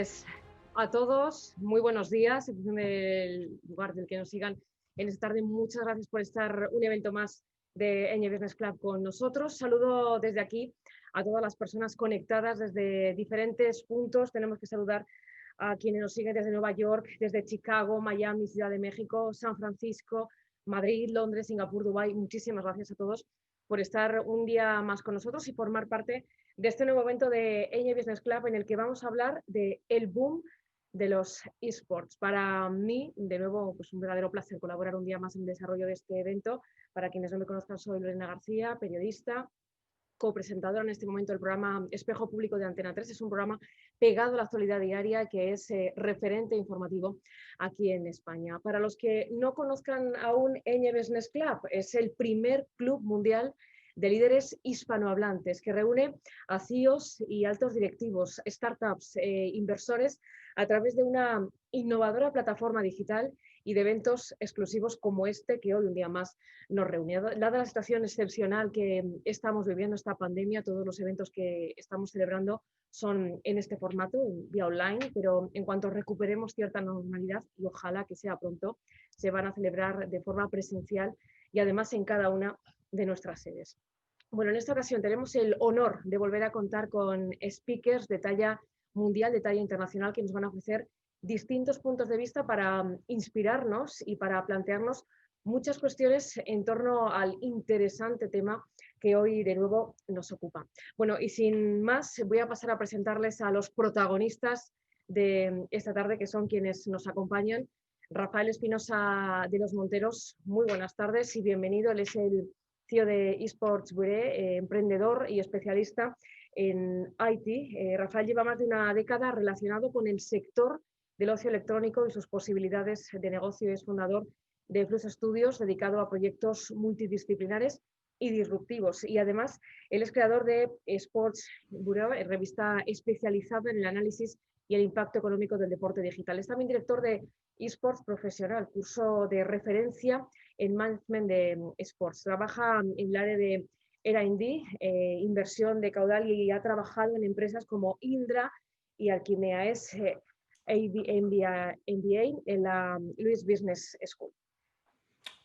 Pues a todos, muy buenos días, en función del lugar del que nos sigan en esta tarde. Muchas gracias por estar un evento más de Ñ Business Club con nosotros. Saludo desde aquí a todas las personas conectadas desde diferentes puntos. Tenemos que saludar a quienes nos siguen desde Nueva York, desde Chicago, Miami, Ciudad de México, San Francisco, Madrid, Londres, Singapur, Dubái. Muchísimas gracias a todos por estar un día más con nosotros y formar parte de este nuevo evento de Ñ Business Club, en el que vamos a hablar del boom de los esports. Para mí, de nuevo, pues un verdadero placer colaborar un día más en el desarrollo de este evento. Para quienes no me conozcan, soy Lorena García, periodista, copresentadora en este momento del programa Espejo Público de Antena 3. Es un programa pegado a la actualidad diaria que es referente informativo aquí en España. Para los que no conozcan aún Ñ Business Club, es el primer club mundial de líderes hispanohablantes que reúne a CEOs y altos directivos, startups, inversores a través de una innovadora plataforma digital y de eventos exclusivos como este que hoy un día más nos reúne. Dada la situación excepcional que estamos viviendo, esta pandemia, todos los eventos que estamos celebrando son en este formato, vía online, pero en cuanto recuperemos cierta normalidad, y ojalá que sea pronto, se van a celebrar de forma presencial y además en cada una de nuestras sedes. Bueno, en esta ocasión tenemos el honor de volver a contar con speakers de talla mundial, de talla internacional, que nos van a ofrecer distintos puntos de vista para inspirarnos y para plantearnos muchas cuestiones en torno al interesante tema que hoy de nuevo nos ocupa. Bueno, y sin más, voy a pasar a presentarles a los protagonistas de esta tarde, que son quienes nos acompañan. Rafael Espinosa de los Monteros, muy buenas tardes y bienvenido. Él es el CEO de eSports Bureau, emprendedor y especialista en IT. Rafael lleva más de una década relacionado con el sector del ocio electrónico y sus posibilidades de negocio. Es fundador de Flux Studios, dedicado a proyectos multidisciplinares y disruptivos. Y además, él es creador de Sports Bureau, revista especializada en el análisis y el impacto económico del deporte digital. Es también director de eSports Profesional, curso de referencia en management de esports. Trabaja en el área de R&D, inversión de caudal, y ha trabajado en empresas como Indra y Alquimea. Es MBA en la Lewis Business School.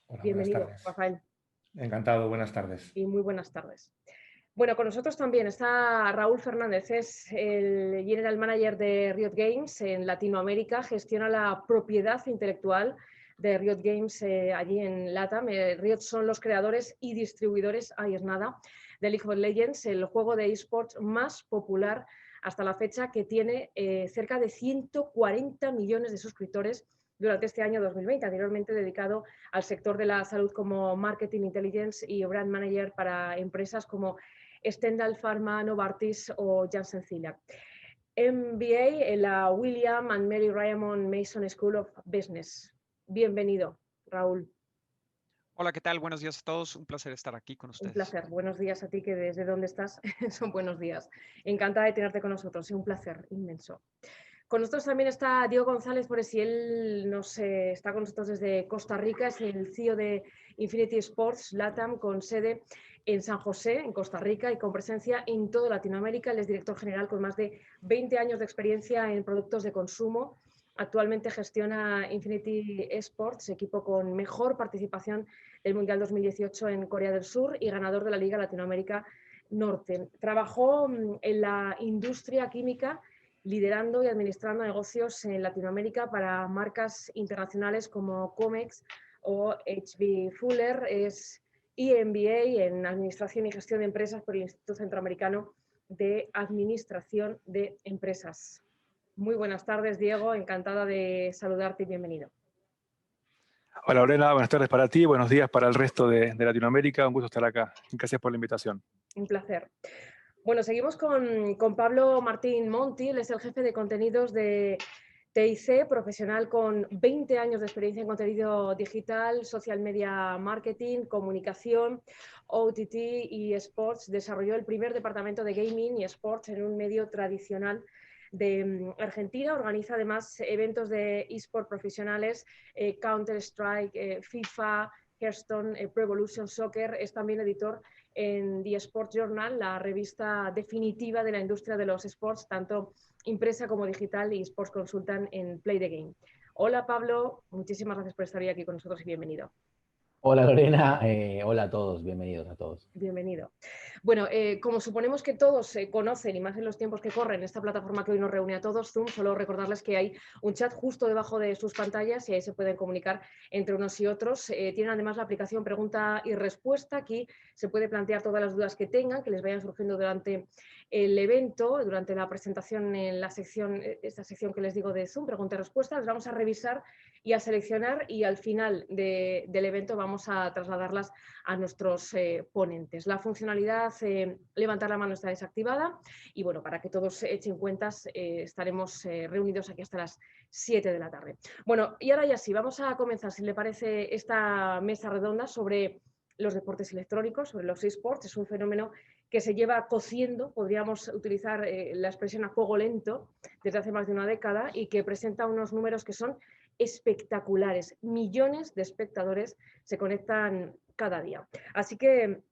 Hola, Bienvenido, buenas tardes. Rafael. Encantado, buenas tardes. Y muy buenas tardes. Bueno, con nosotros también está Raúl Fernández, es el General Manager de Riot Games en Latinoamérica, gestiona la propiedad intelectual de Riot Games allí en LATAM. Riot son los creadores y distribuidores, ahí es nada, de League of Legends, el juego de esports más popular hasta la fecha, que tiene cerca de 140 millones de suscriptores durante este año 2020, anteriormente dedicado al sector de la salud como Marketing Intelligence y Brand Manager para empresas como Stendhal Pharma, Novartis o Janssen Cilag. MBA en la William and Mary Ryman Mason School of Business. Bienvenido, Raúl. Hola, ¿qué tal? Buenos días a todos. Un placer estar aquí con ustedes. Un placer. Buenos días a ti, que desde donde estás son buenos días. Encantada de tenerte con nosotros. Un placer inmenso. Con nosotros también está Diego González Foresi. Él está con nosotros desde Costa Rica, es el CEO de Infinity Sports LATAM, con sede en San José, en Costa Rica, y con presencia en toda Latinoamérica. Él es director general con más de 20 años de experiencia en productos de consumo. Actualmente gestiona Infinity Sports, equipo con mejor participación del Mundial 2018 en Corea del Sur y ganador de la Liga Latinoamérica Norte. Trabajó en la industria química, liderando y administrando negocios en Latinoamérica para marcas internacionales como Comex o H.B. Fuller. Es EMBA en Administración y Gestión de Empresas por el Instituto Centroamericano de Administración de Empresas. Muy buenas tardes, Diego. Encantada de saludarte y bienvenido. Hola, Lorena. Buenas tardes para ti. Buenos días para el resto de Latinoamérica. Un gusto estar acá. Gracias por la invitación. Un placer. Bueno, seguimos con Pablo Martín Monti. Él es el jefe de contenidos de TIC, profesional con 20 años de experiencia en contenido digital, social media marketing, comunicación, OTT y sports. Desarrolló el primer departamento de gaming y sports en un medio tradicional de Argentina. Organiza además eventos de eSport profesionales, Counter-Strike, FIFA, Hearthstone, Pro Evolution Soccer, es también editor en The Sports Journal, la revista definitiva de la industria de los sports, tanto impresa como digital, y Sports Consultant en Play the Game. Hola Pablo, muchísimas gracias por estar hoy aquí con nosotros y bienvenido. Hola Lorena, hola a todos, bienvenidos a todos. Bienvenido. Bueno, como suponemos que todos se conocen, y más en los tiempos que corren, esta plataforma que hoy nos reúne a todos, Zoom, solo recordarles que hay un chat justo debajo de sus pantallas y ahí se pueden comunicar entre unos y otros. Tienen además la aplicación pregunta y respuesta. Aquí se puede plantear todas las dudas que tengan, que les vayan surgiendo durante el evento, durante la presentación en la sección, esta sección que les digo de Zoom, pregunta y respuesta. Las vamos a revisar y a seleccionar y al final del evento vamos a trasladarlas a nuestros ponentes. La funcionalidad levantar la mano está desactivada y bueno, para que todos echen cuentas estaremos reunidos aquí hasta las 7 de la tarde. Bueno, y ahora ya sí, vamos a comenzar, si le parece, esta mesa redonda sobre los deportes electrónicos, sobre los eSports. Es un fenómeno que se lleva cociendo, podríamos utilizar la expresión a fuego lento, desde hace más de una década y que presenta unos números que son espectaculares. Millones de espectadores se conectan cada día. Así que,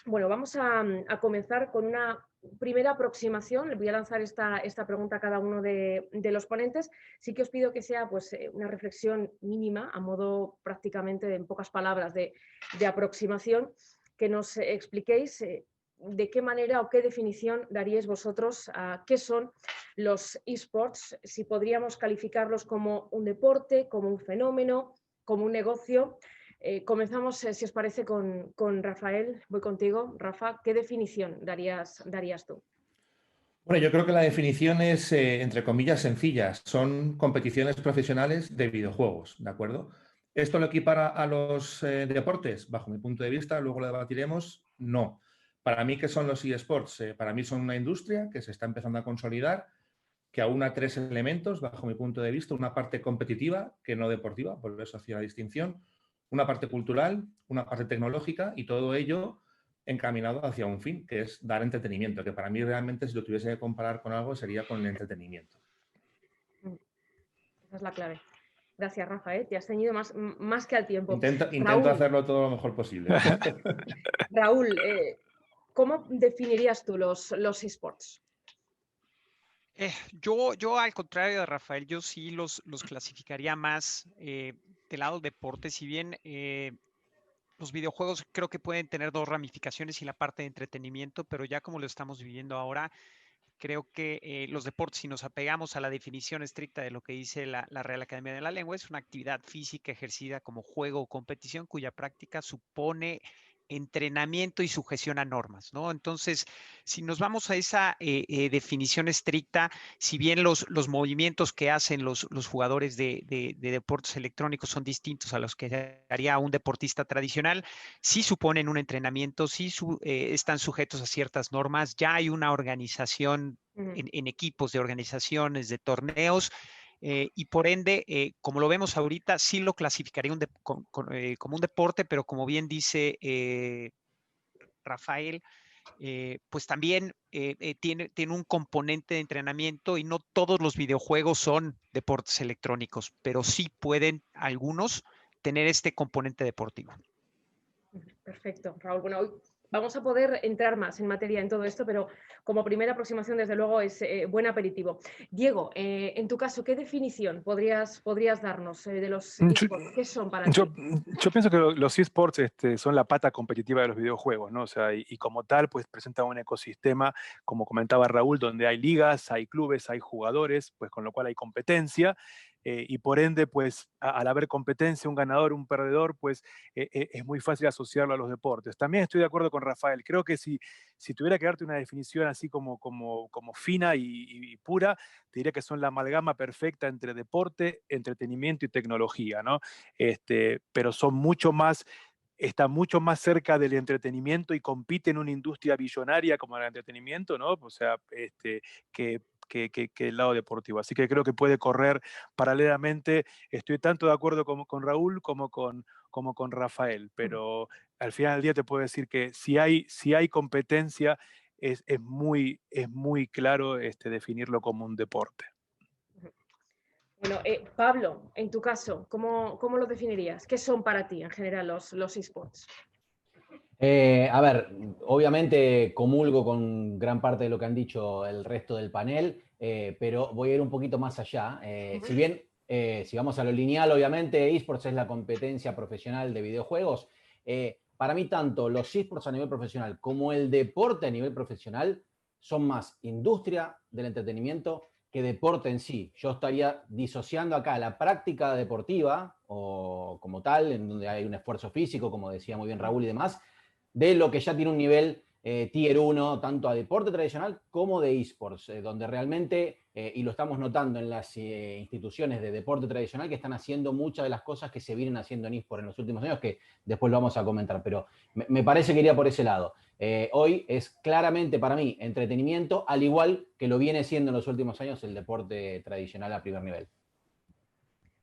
bueno, vamos a comenzar con una primera aproximación. Les voy a lanzar esta pregunta a cada uno de los ponentes. Sí que os pido que sea pues, una reflexión mínima, a modo prácticamente, en pocas palabras, de aproximación, que nos expliquéis de qué manera o qué definición daríais vosotros a qué son los eSports, si podríamos calificarlos como un deporte, como un fenómeno, como un negocio. Comenzamos, si os parece, con Rafael. Voy contigo. Rafa, ¿qué definición darías tú? Bueno, yo creo que la definición es, entre comillas, sencilla. Son competiciones profesionales de videojuegos, ¿de acuerdo? ¿Esto lo equipara a los deportes? Bajo mi punto de vista, luego lo debatiremos, no. Para mí, ¿qué son los eSports? Para mí son una industria que se está empezando a consolidar, que aúna tres elementos, bajo mi punto de vista: una parte competitiva, que no deportiva, por eso hacía la distinción, una parte cultural, una parte tecnológica, y todo ello encaminado hacia un fin, que es dar entretenimiento, que para mí realmente, si lo tuviese que comparar con algo, sería con el entretenimiento. Esa es la clave. Gracias, Rafa. Te has ceñido más que al tiempo. Intento hacerlo todo lo mejor posible. Raúl, ¿cómo definirías tú los eSports? Yo, al contrario de Rafael, yo sí los clasificaría más del lado deporte. Si bien los videojuegos creo que pueden tener dos ramificaciones y la parte de entretenimiento, pero ya como lo estamos viviendo ahora, creo que los deportes, si nos apegamos a la definición estricta de lo que dice la Real Academia de la Lengua, es una actividad física ejercida como juego o competición cuya práctica supone entrenamiento y sujeción a normas, ¿no? Entonces, si nos vamos a esa definición estricta, si bien los movimientos que hacen los jugadores de deportes electrónicos son distintos a los que haría un deportista tradicional, sí suponen un entrenamiento, sí están sujetos a ciertas normas, ya hay una organización en equipos de organizaciones, de torneos, y por ende, como lo vemos ahorita, sí lo clasificaría como un deporte, pero como bien dice Rafael, pues también tiene un componente de entrenamiento y no todos los videojuegos son deportes electrónicos, pero sí pueden algunos tener este componente deportivo. Perfecto, Raúl. Bueno, hoy vamos a poder entrar más en materia en todo esto, pero como primera aproximación, desde luego, es buen aperitivo. Diego, en tu caso, ¿qué definición podrías darnos de los eSports? ¿Qué son para ti? Yo pienso que los eSports son la pata competitiva de los videojuegos, ¿no? O sea, y como tal, pues presentan un ecosistema, como comentaba Raúl, donde hay ligas, hay clubes, hay jugadores, pues con lo cual hay competencia. Y por ende, pues al haber competencia, un ganador, un perdedor, pues es muy fácil asociarlo a los deportes. También estoy de acuerdo con Rafael. Creo que si tuviera que darte una definición así como fina y pura, te diría que son la amalgama perfecta entre deporte, entretenimiento y tecnología, ¿no? Pero son están mucho más cerca del entretenimiento y compiten en una industria billonaria como el entretenimiento, ¿no? O sea, que el lado deportivo. Así que creo que puede correr paralelamente. Estoy tanto de acuerdo con Raúl como con Rafael, pero al final del día te puedo decir que si hay competencia, es muy claro definirlo como un deporte. Bueno, Pablo, en tu caso, ¿cómo lo definirías? ¿Qué son para ti en general los esports? A ver, obviamente comulgo con gran parte de lo que han dicho el resto del panel, pero voy a ir un poquito más allá. Si bien, si vamos a lo lineal, obviamente esports es la competencia profesional de videojuegos. Para mí, tanto los esports a nivel profesional como el deporte a nivel profesional son más industria del entretenimiento que deporte en sí. Yo estaría disociando acá la práctica deportiva, o como tal, en donde hay un esfuerzo físico, como decía muy bien Raúl y demás, de lo que ya tiene un nivel tier 1, tanto a deporte tradicional como de esports, donde realmente, y lo estamos notando en las instituciones de deporte tradicional, que están haciendo muchas de las cosas que se vienen haciendo en esports en los últimos años, que después lo vamos a comentar, pero me parece que iría por ese lado. Hoy es claramente para mí entretenimiento, al igual que lo viene siendo en los últimos años el deporte tradicional a primer nivel.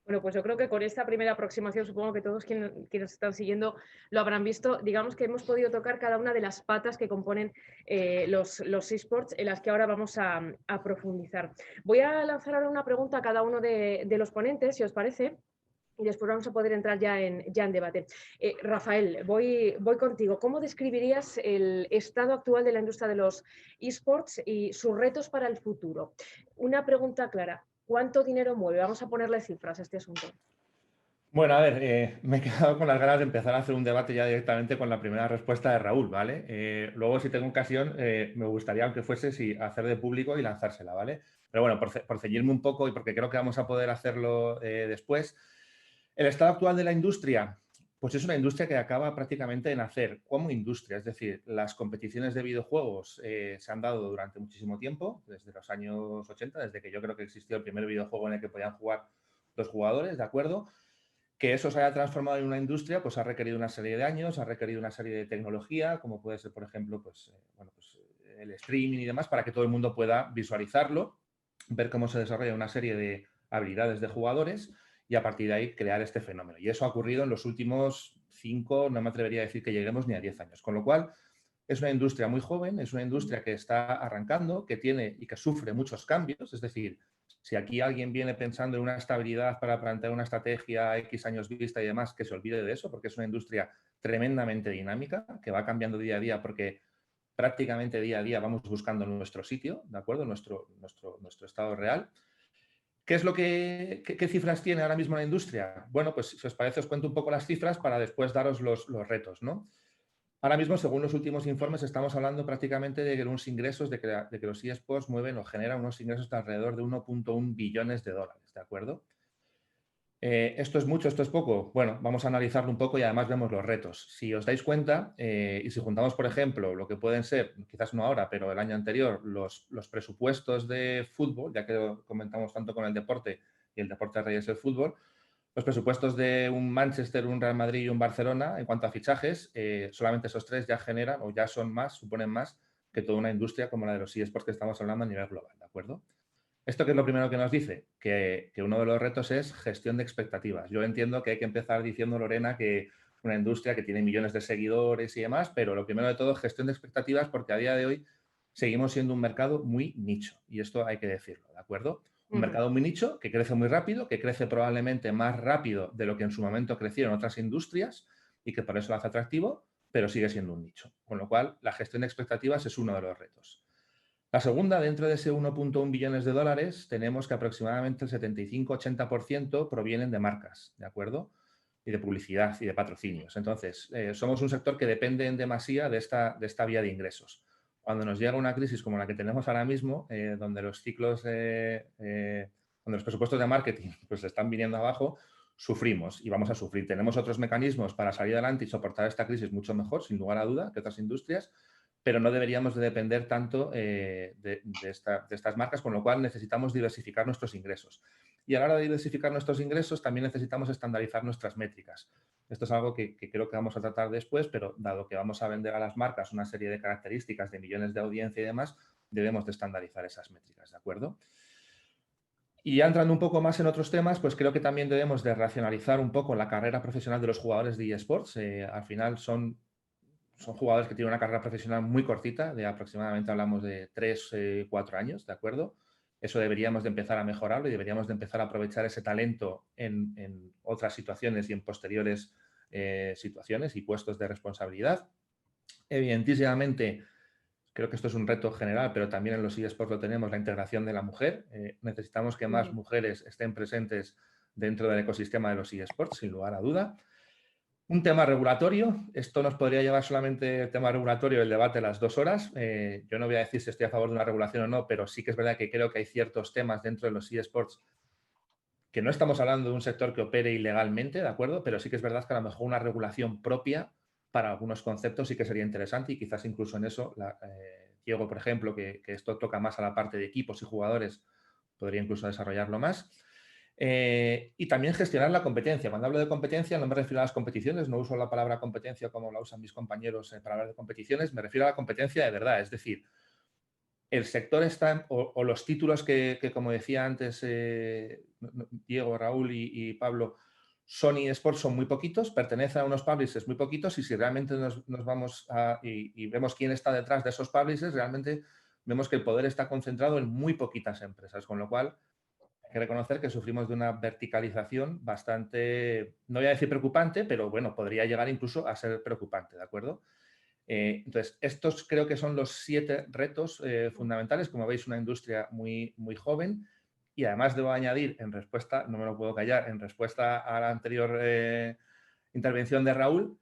Bueno, pues yo creo que con esta primera aproximación, supongo que todos quienes nos están siguiendo lo habrán visto. Digamos que hemos podido tocar cada una de las patas que componen los esports, en las que ahora vamos a profundizar. Voy a lanzar ahora una pregunta a cada uno de los ponentes, si os parece, y después vamos a poder entrar ya en debate. Rafael, voy contigo. ¿Cómo describirías el estado actual de la industria de los esports y sus retos para el futuro? Una pregunta clara. ¿Cuánto dinero mueve? Vamos a ponerle cifras a este asunto. Bueno, a ver, me he quedado con las ganas de empezar a hacer un debate ya directamente con la primera respuesta de Raúl, ¿vale? Luego, si tengo ocasión, me gustaría, aunque fuese, hacer de público y lanzársela, ¿vale? Pero bueno, por ceñirme un poco y porque creo que vamos a poder hacerlo después. El estado actual de la industria, pues es una industria que acaba prácticamente de nacer como industria, es decir, las competiciones de videojuegos se han dado durante muchísimo tiempo, desde los años 80, desde que yo creo que existió el primer videojuego en el que podían jugar dos jugadores, ¿de acuerdo? Que eso se haya transformado en una industria, pues ha requerido una serie de años, ha requerido una serie de tecnología, como puede ser, por ejemplo, el streaming y demás, para que todo el mundo pueda visualizarlo, ver cómo se desarrolla una serie de habilidades de jugadores y a partir de ahí crear este fenómeno. Y eso ha ocurrido en los últimos 5, no me atrevería a decir que lleguemos ni a 10 años. Con lo cual, es una industria muy joven, es una industria que está arrancando, que tiene y que sufre muchos cambios, es decir, si aquí alguien viene pensando en una estabilidad para plantear una estrategia X años vista y demás, que se olvide de eso, porque es una industria tremendamente dinámica, que va cambiando día a día, porque prácticamente día a día vamos buscando nuestro sitio, ¿de acuerdo? Nuestro estado real. ¿Qué es qué cifras tiene ahora mismo la industria? Bueno, pues si os parece, os cuento un poco las cifras para después daros los retos, ¿no? Ahora mismo, según los últimos informes, estamos hablando prácticamente de unos ingresos, de que los eSports mueven o generan unos ingresos de alrededor de 1,1 billones de dólares, ¿de acuerdo? ¿Esto es mucho, esto es poco? Bueno, vamos a analizarlo un poco y además vemos los retos. Si os dais cuenta, y si juntamos, por ejemplo, lo que pueden ser, quizás no ahora, pero el año anterior, los presupuestos de fútbol, ya que lo comentamos tanto con el deporte y el deporte rey es el fútbol, los presupuestos de un Manchester, un Real Madrid y un Barcelona, en cuanto a fichajes, solamente esos tres ya generan o ya son más, suponen más que toda una industria como la de los eSports que estamos hablando a nivel global, ¿de acuerdo? ¿Esto qué es lo primero que nos dice? Que uno de los retos es gestión de expectativas. Yo entiendo que hay que empezar diciendo, Lorena, que una industria que tiene millones de seguidores y demás, pero lo primero de todo es gestión de expectativas porque a día de hoy seguimos siendo un mercado muy nicho y esto hay que decirlo, ¿de acuerdo? Un mercado muy nicho que crece muy rápido, que crece probablemente más rápido de lo que en su momento crecieron otras industrias y que por eso lo hace atractivo, pero sigue siendo un nicho. Con lo cual, la gestión de expectativas es uno de los retos. La segunda, dentro de ese 1,1 billones de dólares, tenemos que aproximadamente el 75-80% provienen de marcas, ¿de acuerdo? Y de publicidad y de patrocinios. Entonces, somos un sector que depende en demasía de esta vía de ingresos. Cuando nos llega una crisis como la que tenemos ahora mismo, donde los ciclos, donde los presupuestos de marketing pues están viniendo abajo, sufrimos y vamos a sufrir. Tenemos otros mecanismos para salir adelante y soportar esta crisis mucho mejor, sin lugar a duda, que otras industrias, pero no deberíamos de depender tanto de estas marcas, con lo cual necesitamos diversificar nuestros ingresos. Y a la hora de diversificar nuestros ingresos también necesitamos estandarizar nuestras métricas. Esto es algo que creo que vamos a tratar después, pero dado que vamos a vender a las marcas una serie de características de millones de audiencia y demás, debemos de estandarizar esas métricas, ¿de acuerdo? Y ya entrando un poco más en otros temas, pues creo que también debemos de racionalizar un poco la carrera profesional de los jugadores de eSports. Al final son jugadores que tienen una carrera profesional muy cortita, de aproximadamente hablamos de 3-4 años, ¿de acuerdo? Eso deberíamos de empezar a mejorarlo y deberíamos de empezar a aprovechar ese talento en otras situaciones y en posteriores situaciones y puestos de responsabilidad. Evidentísimamente, creo que esto es un reto general, pero también en los eSports lo tenemos, la integración de la mujer. Necesitamos que más mujeres estén presentes dentro del ecosistema de los eSports, sin lugar a duda. Un tema regulatorio, esto nos podría llevar solamente el tema regulatorio, el debate las 2 horas. Yo no voy a decir si estoy a favor de una regulación o no, pero sí que es verdad que creo que hay ciertos temas dentro de los eSports que no estamos hablando de un sector que opere ilegalmente, ¿de acuerdo? Pero sí que es verdad que a lo mejor una regulación propia para algunos conceptos sí que sería interesante y quizás incluso en eso, Diego, por ejemplo, que esto toca más a la parte de equipos y jugadores, podría incluso desarrollarlo más. Y también gestionar la competencia. Cuando hablo de competencia no me refiero a las competiciones, no uso la palabra competencia como la usan mis compañeros para hablar de competiciones, me refiero a la competencia de verdad, es decir, el sector está, o los títulos que, como decía antes Diego, Raúl y Pablo, Sony Sports son muy poquitos, pertenecen a unos publishers muy poquitos y si realmente nos vamos y vemos quién está detrás de esos publishers, realmente vemos que el poder está concentrado en muy poquitas empresas, con lo cual hay que reconocer que sufrimos de una verticalización bastante, no voy a decir preocupante, pero bueno, podría llegar incluso a ser preocupante, ¿de acuerdo? Entonces, estos creo que son los 7 retos fundamentales. Como veis, una industria muy, muy joven. Y además debo añadir, en respuesta, no me lo puedo callar, en respuesta a la anterior intervención de Raúl,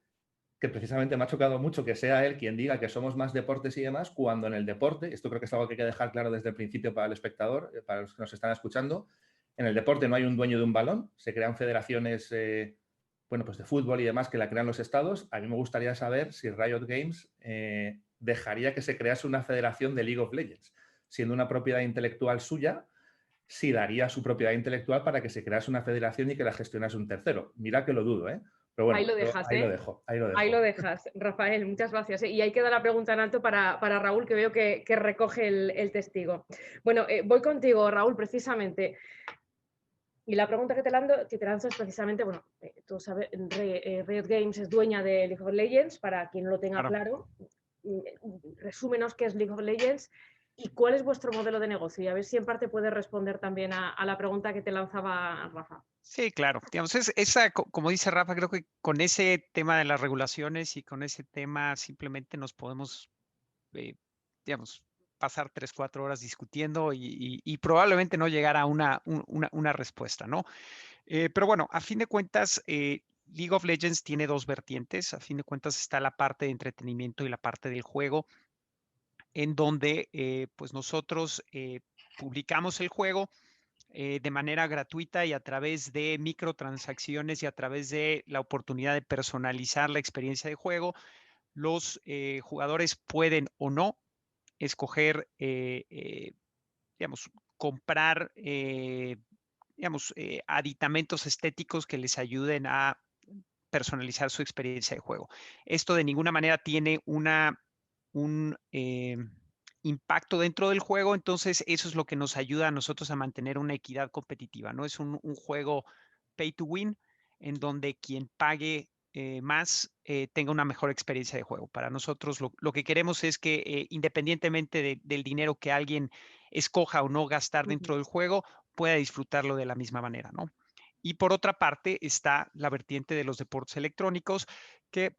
que precisamente me ha chocado mucho que sea él quien diga que somos más deportes y demás, cuando en el deporte, esto creo que es algo que hay que dejar claro desde el principio para el espectador, para los que nos están escuchando, en el deporte no hay un dueño de un balón, se crean federaciones bueno, pues de fútbol y demás que la crean los estados. A mí me gustaría saber si Riot Games dejaría que se crease una federación de League of Legends, siendo una propiedad intelectual suya, si daría su propiedad intelectual para que se crease una federación y que la gestionase un tercero. Mira que lo dudo, ¿eh? Pero bueno, ahí lo dejas, ahí lo dejo. Ahí lo dejas, Rafael, muchas gracias. Y ahí queda la pregunta en alto para Raúl, que veo que recoge el testigo. Bueno, voy contigo, Raúl, precisamente. Y la pregunta que te lanzo es precisamente, bueno, tú sabes, Riot Games es dueña de League of Legends, para quien no lo tenga claro. Resúmenos qué es League of Legends y cuál es vuestro modelo de negocio. Y a ver si en parte puedes responder también a la pregunta que te lanzaba Rafa. Sí, claro. Digamos, como dice Rafa, creo que con ese tema de las regulaciones y con ese tema simplemente nos podemos, digamos, pasar 3, 4 horas discutiendo y probablemente no llegar a una respuesta, ¿no? Pero bueno, a fin de cuentas, League of Legends tiene 2 vertientes. A fin de cuentas está la parte de entretenimiento y la parte del juego, en donde pues nosotros publicamos el juego de manera gratuita y a través de microtransacciones y a través de la oportunidad de personalizar la experiencia de juego, los jugadores pueden o no escoger, digamos, comprar, digamos, aditamentos estéticos que les ayuden a personalizar su experiencia de juego. Esto de ninguna manera tiene un impacto dentro del juego, entonces eso es lo que nos ayuda a nosotros a mantener una equidad competitiva, ¿no? Es un juego pay to win, en donde quien pague más tenga una mejor experiencia de juego. Para nosotros lo que queremos es que independientemente del dinero que alguien escoja o no gastar dentro del juego, pueda disfrutarlo de la misma manera, ¿no? Y por otra parte está la vertiente de los deportes electrónicos, que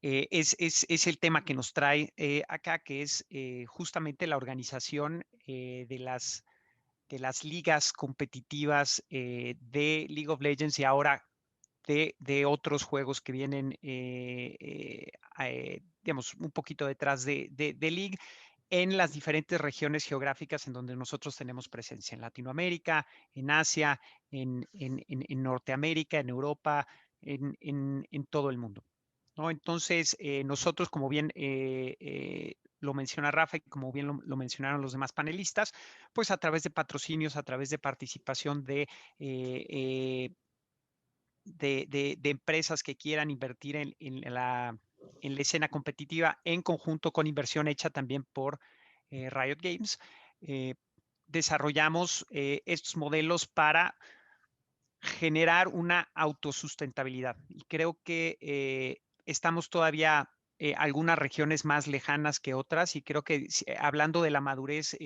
es el tema que nos trae acá, que es justamente la organización de las ligas competitivas de League of Legends y ahora de otros juegos que vienen, digamos, un poquito detrás de League en las diferentes regiones geográficas en donde nosotros tenemos presencia, en Latinoamérica, en Asia, en Norteamérica, en Europa, en todo el mundo, ¿no? Entonces, nosotros, como bien lo menciona Rafa y como bien lo mencionaron los demás panelistas, pues a través de patrocinios, a través de participación de empresas que quieran invertir en la escena competitiva en conjunto con inversión hecha también por Riot Games, desarrollamos estos modelos para generar una autosustentabilidad. Y creo que estamos todavía algunas regiones más lejanas que otras y creo que hablando de la madurez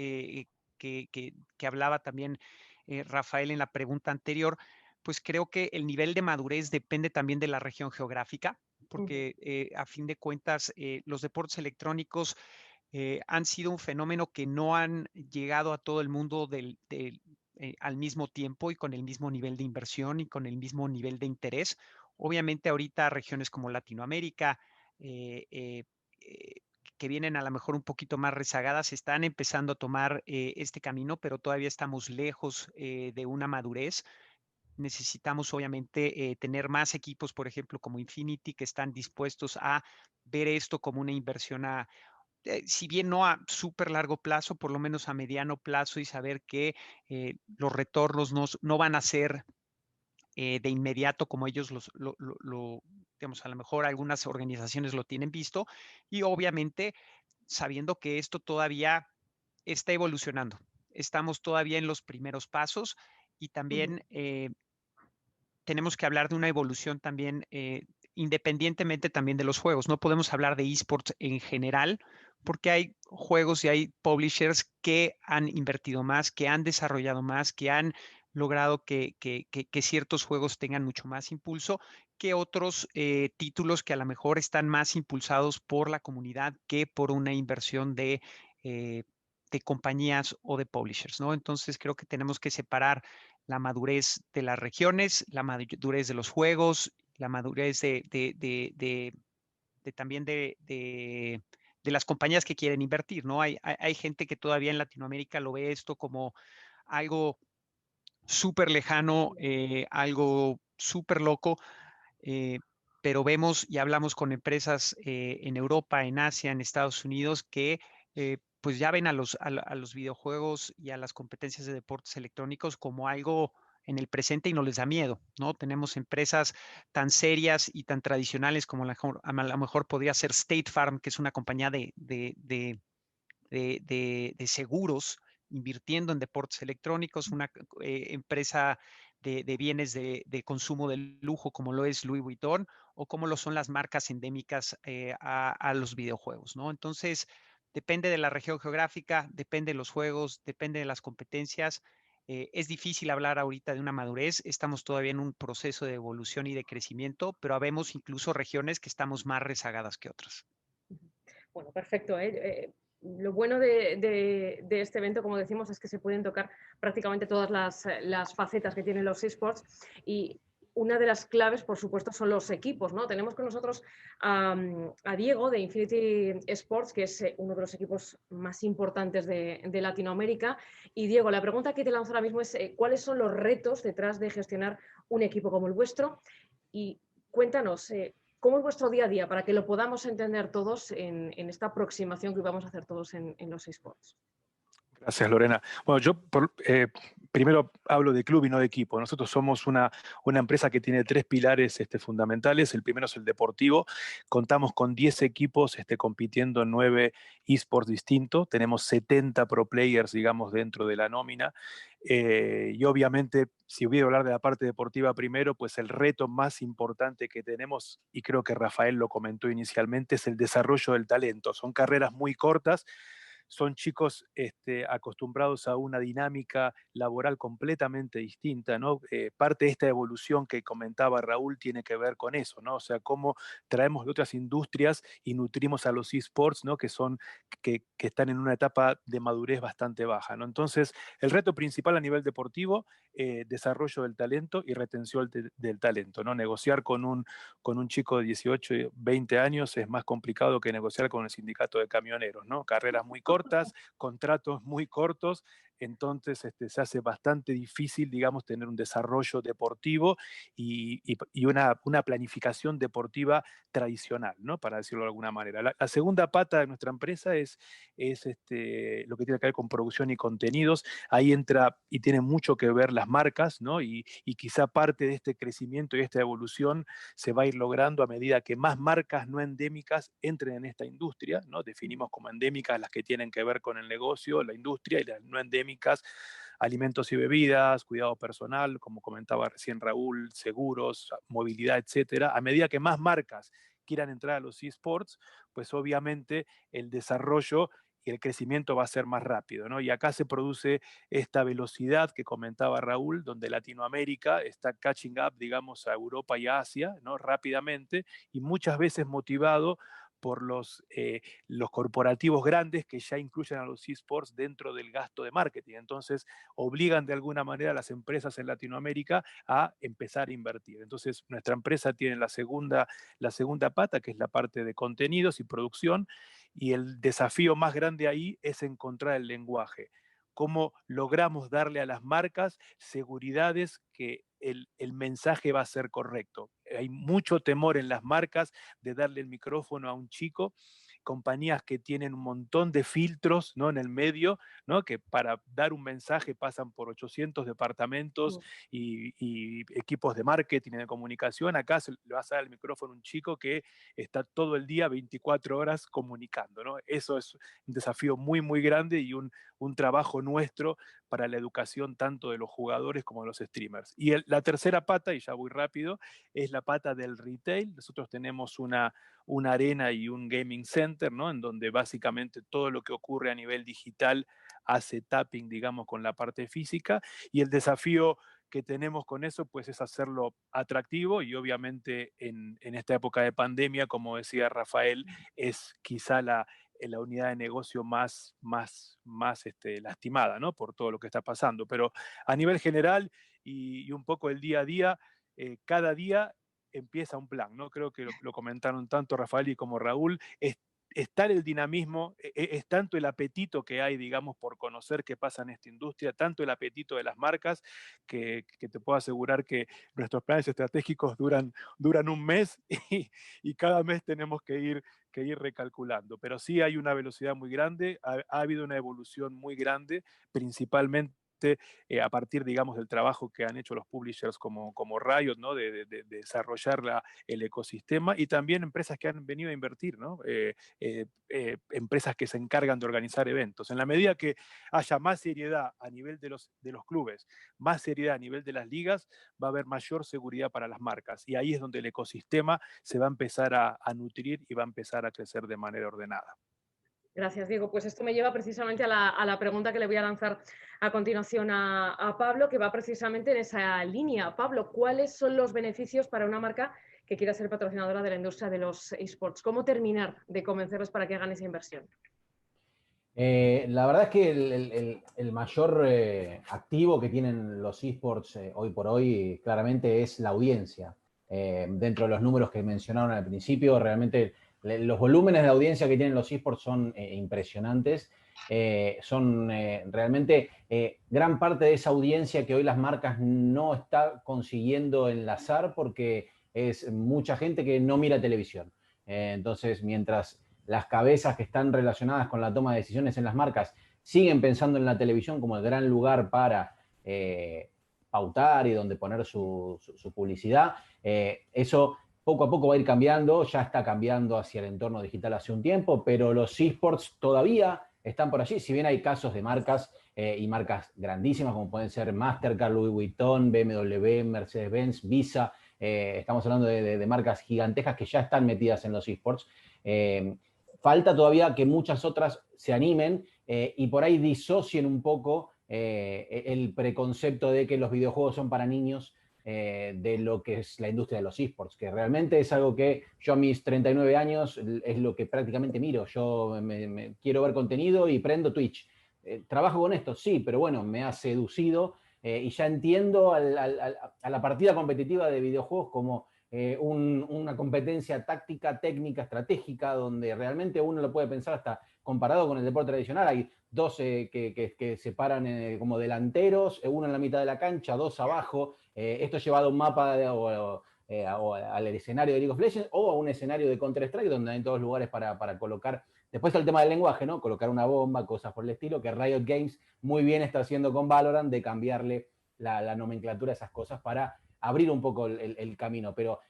que hablaba también Rafael en la pregunta anterior, pues creo que el nivel de madurez depende también de la región geográfica, porque a fin de cuentas los deportes electrónicos han sido un fenómeno que no han llegado a todo el mundo al mismo tiempo y con el mismo nivel de inversión y con el mismo nivel de interés. Obviamente ahorita regiones como Latinoamérica, que vienen a lo mejor un poquito más rezagadas, están empezando a tomar este camino, pero todavía estamos lejos de una madurez. Necesitamos obviamente tener más equipos, por ejemplo, como Infinity, que están dispuestos a ver esto como una inversión si bien no a súper largo plazo, por lo menos a mediano plazo, y saber que los retornos no van a ser de inmediato como ellos digamos, a lo mejor algunas organizaciones lo tienen visto, y obviamente sabiendo que esto todavía está evolucionando. Estamos todavía en los primeros pasos y también tenemos que hablar de una evolución también independientemente también de los juegos. No podemos hablar de esports en general porque hay juegos y hay publishers que han invertido más, que han desarrollado más, que han logrado que ciertos juegos tengan mucho más impulso que otros títulos que a lo mejor están más impulsados por la comunidad que por una inversión de compañías o de publishers, ¿no? Entonces creo que tenemos que separar la madurez de las regiones, la madurez de los juegos, la madurez también de las compañías que quieren invertir, ¿no? Hay gente que todavía en Latinoamérica lo ve esto como algo súper lejano, algo súper loco, pero vemos y hablamos con empresas en Europa, en Asia, en Estados Unidos, que pues ya ven a los videojuegos y a las competencias de deportes electrónicos como algo en el presente y no les da miedo, ¿no? Tenemos empresas tan serias y tan tradicionales como a lo mejor podría ser State Farm, que es una compañía de seguros, invirtiendo en deportes electrónicos, una empresa de bienes de consumo de lujo como lo es Louis Vuitton o como lo son las marcas endémicas a los videojuegos, ¿no? Entonces, depende de la región geográfica, depende de los juegos, depende de las competencias. Es difícil hablar ahorita de una madurez, estamos todavía en un proceso de evolución y de crecimiento, pero habemos incluso regiones que estamos más rezagadas que otras. Bueno, perfecto. Lo bueno de este evento, como decimos, es que se pueden tocar prácticamente todas las facetas que tienen los esports y una de las claves, por supuesto, son los equipos, ¿no? Tenemos con nosotros a Diego de Infinity Sports, que es uno de los equipos más importantes de Latinoamérica. Y Diego, la pregunta que te lanzo ahora mismo es ¿cuáles son los retos detrás de gestionar un equipo como el vuestro? Y cuéntanos, ¿cómo es vuestro día a día para que lo podamos entender todos en esta aproximación que vamos a hacer todos en los esports? Gracias, Lorena. Bueno, yo primero hablo de club y no de equipo. Nosotros somos una empresa que tiene tres pilares fundamentales. El primero es el deportivo. Contamos con 10 equipos compitiendo en 9 esports distintos. Tenemos 70 pro players, digamos, dentro de la nómina. Y obviamente, si hubiera hablar de la parte deportiva primero, pues el reto más importante que tenemos, y creo que Rafael lo comentó inicialmente, es el desarrollo del talento. Son carreras muy cortas. Son chicos acostumbrados a una dinámica laboral completamente distinta, ¿no? Parte de esta evolución que comentaba Raúl tiene que ver con eso, ¿no? O sea, cómo traemos de otras industrias y nutrimos a los esports, ¿no? Que están en una etapa de madurez bastante baja, ¿no? Entonces, el reto principal a nivel deportivo, desarrollo del talento y retención del talento, ¿no? Negociar con un chico de 18, 20 años es más complicado que negociar con el sindicato de camioneros, ¿no? Carreras muy cortas, contratos muy cortos, entonces se hace bastante difícil, digamos, tener un desarrollo deportivo y una planificación deportiva tradicional, ¿no? Para decirlo de alguna manera. La segunda pata de nuestra empresa es lo que tiene que ver con producción y contenidos. Ahí entra y tiene mucho que ver las marcas, ¿no? Y quizá parte de este crecimiento y esta evolución se va a ir logrando a medida que más marcas no endémicas entren en esta industria, ¿no? Definimos como endémicas las que tienen que ver con el negocio, la industria, y las no endémicas, alimentos y bebidas, cuidado personal, como comentaba recién Raúl, seguros, movilidad, etcétera. A medida que más marcas quieran entrar a los esports, pues obviamente el desarrollo el crecimiento va a ser más rápido, ¿no? Y acá se produce esta velocidad que comentaba Raúl, donde Latinoamérica está catching up, digamos, a Europa y a Asia, ¿no? Rápidamente, y muchas veces motivado por los corporativos grandes que ya incluyen a los esports dentro del gasto de marketing. Entonces, obligan de alguna manera a las empresas en Latinoamérica a empezar a invertir. Entonces, nuestra empresa tiene la segunda pata, que es la parte de contenidos y producción, y el desafío más grande ahí es encontrar el lenguaje. Cómo logramos darle a las marcas seguridades que el mensaje va a ser correcto. Hay mucho temor en las marcas de darle el micrófono a un chico, compañías que tienen un montón de filtros, ¿no? En el medio, ¿no? Que para dar un mensaje pasan por 800 departamentos y equipos de marketing y de comunicación. Acá le vas a dar el micrófono a un chico que está todo el día 24 horas comunicando, ¿no? Eso es un desafío muy, muy grande y un trabajo nuestro para la educación tanto de los jugadores como de los streamers. Y la tercera pata, y ya voy rápido, es la pata del retail. Nosotros tenemos una arena y un gaming center, ¿no? En donde básicamente todo lo que ocurre a nivel digital hace tapping, digamos, con la parte física. Y el desafío que tenemos con eso, pues es hacerlo atractivo y obviamente en esta época de pandemia, como decía Rafael, es quizá la unidad de negocio más lastimada, ¿no? Por todo lo que está pasando. Pero a nivel general y un poco el día a día, cada día empieza un plan, ¿no? Creo que lo comentaron tanto Rafael y como Raúl, es tal el dinamismo, es tanto el apetito que hay, digamos, por conocer qué pasa en esta industria, tanto el apetito de las marcas, que te puedo asegurar que nuestros planes estratégicos duran un mes y cada mes tenemos que ir recalculando. Pero sí hay una velocidad muy grande, ha habido una evolución muy grande, principalmente a partir, digamos, del trabajo que han hecho los publishers como Riot, ¿no? De desarrollar el ecosistema y también empresas que han venido a invertir, ¿no? Empresas que se encargan de organizar eventos. En la medida que haya más seriedad a nivel de los clubes, más seriedad a nivel de las ligas, va a haber mayor seguridad para las marcas. Y ahí es donde el ecosistema se va a empezar a nutrir y va a empezar a crecer de manera ordenada. Gracias, Diego. Pues esto me lleva precisamente a la pregunta que le voy a lanzar a continuación a Pablo, que va precisamente en esa línea. Pablo, ¿cuáles son los beneficios para una marca que quiera ser patrocinadora de la industria de los esports? ¿Cómo terminar de convencerles para que hagan esa inversión? La verdad es que el mayor activo que tienen los esports hoy por hoy claramente es la audiencia. Dentro de los números que mencionaron al principio, realmente los volúmenes de audiencia que tienen los esports son impresionantes. Son realmente gran parte de esa audiencia que hoy las marcas no están consiguiendo enlazar porque es mucha gente que no mira televisión. Entonces, mientras las cabezas que están relacionadas con la toma de decisiones en las marcas siguen pensando en la televisión como el gran lugar para pautar y donde poner su publicidad, eso poco a poco va a ir cambiando, ya está cambiando hacia el entorno digital hace un tiempo, pero los esports todavía están por allí, si bien hay casos de marcas y marcas grandísimas como pueden ser Mastercard, Louis Vuitton, BMW, Mercedes-Benz, Visa, estamos hablando de marcas gigantescas que ya están metidas en los esports. Falta todavía que muchas otras se animen y por ahí disocien un poco el preconcepto de que los videojuegos son para niños de lo que es la industria de los esports, que realmente es algo que yo a mis 39 años es lo que prácticamente miro. Yo me quiero ver contenido y prendo Twitch. ¿Trabajo con esto? Sí, pero bueno, me ha seducido y ya entiendo a la partida competitiva de videojuegos como una competencia táctica, técnica, estratégica, donde realmente uno lo puede pensar hasta comparado con el deporte tradicional. Hay dos que se paran como delanteros, uno en la mitad de la cancha, dos abajo. Esto llevado a un mapa o al escenario de League of Legends o a un escenario de Counter-Strike, donde hay todos lugares para colocar. Después está el tema del lenguaje, ¿no? Colocar una bomba, cosas por el estilo, que Riot Games muy bien está haciendo con Valorant, de cambiarle la nomenclatura a esas cosas para abrir un poco el camino. Pero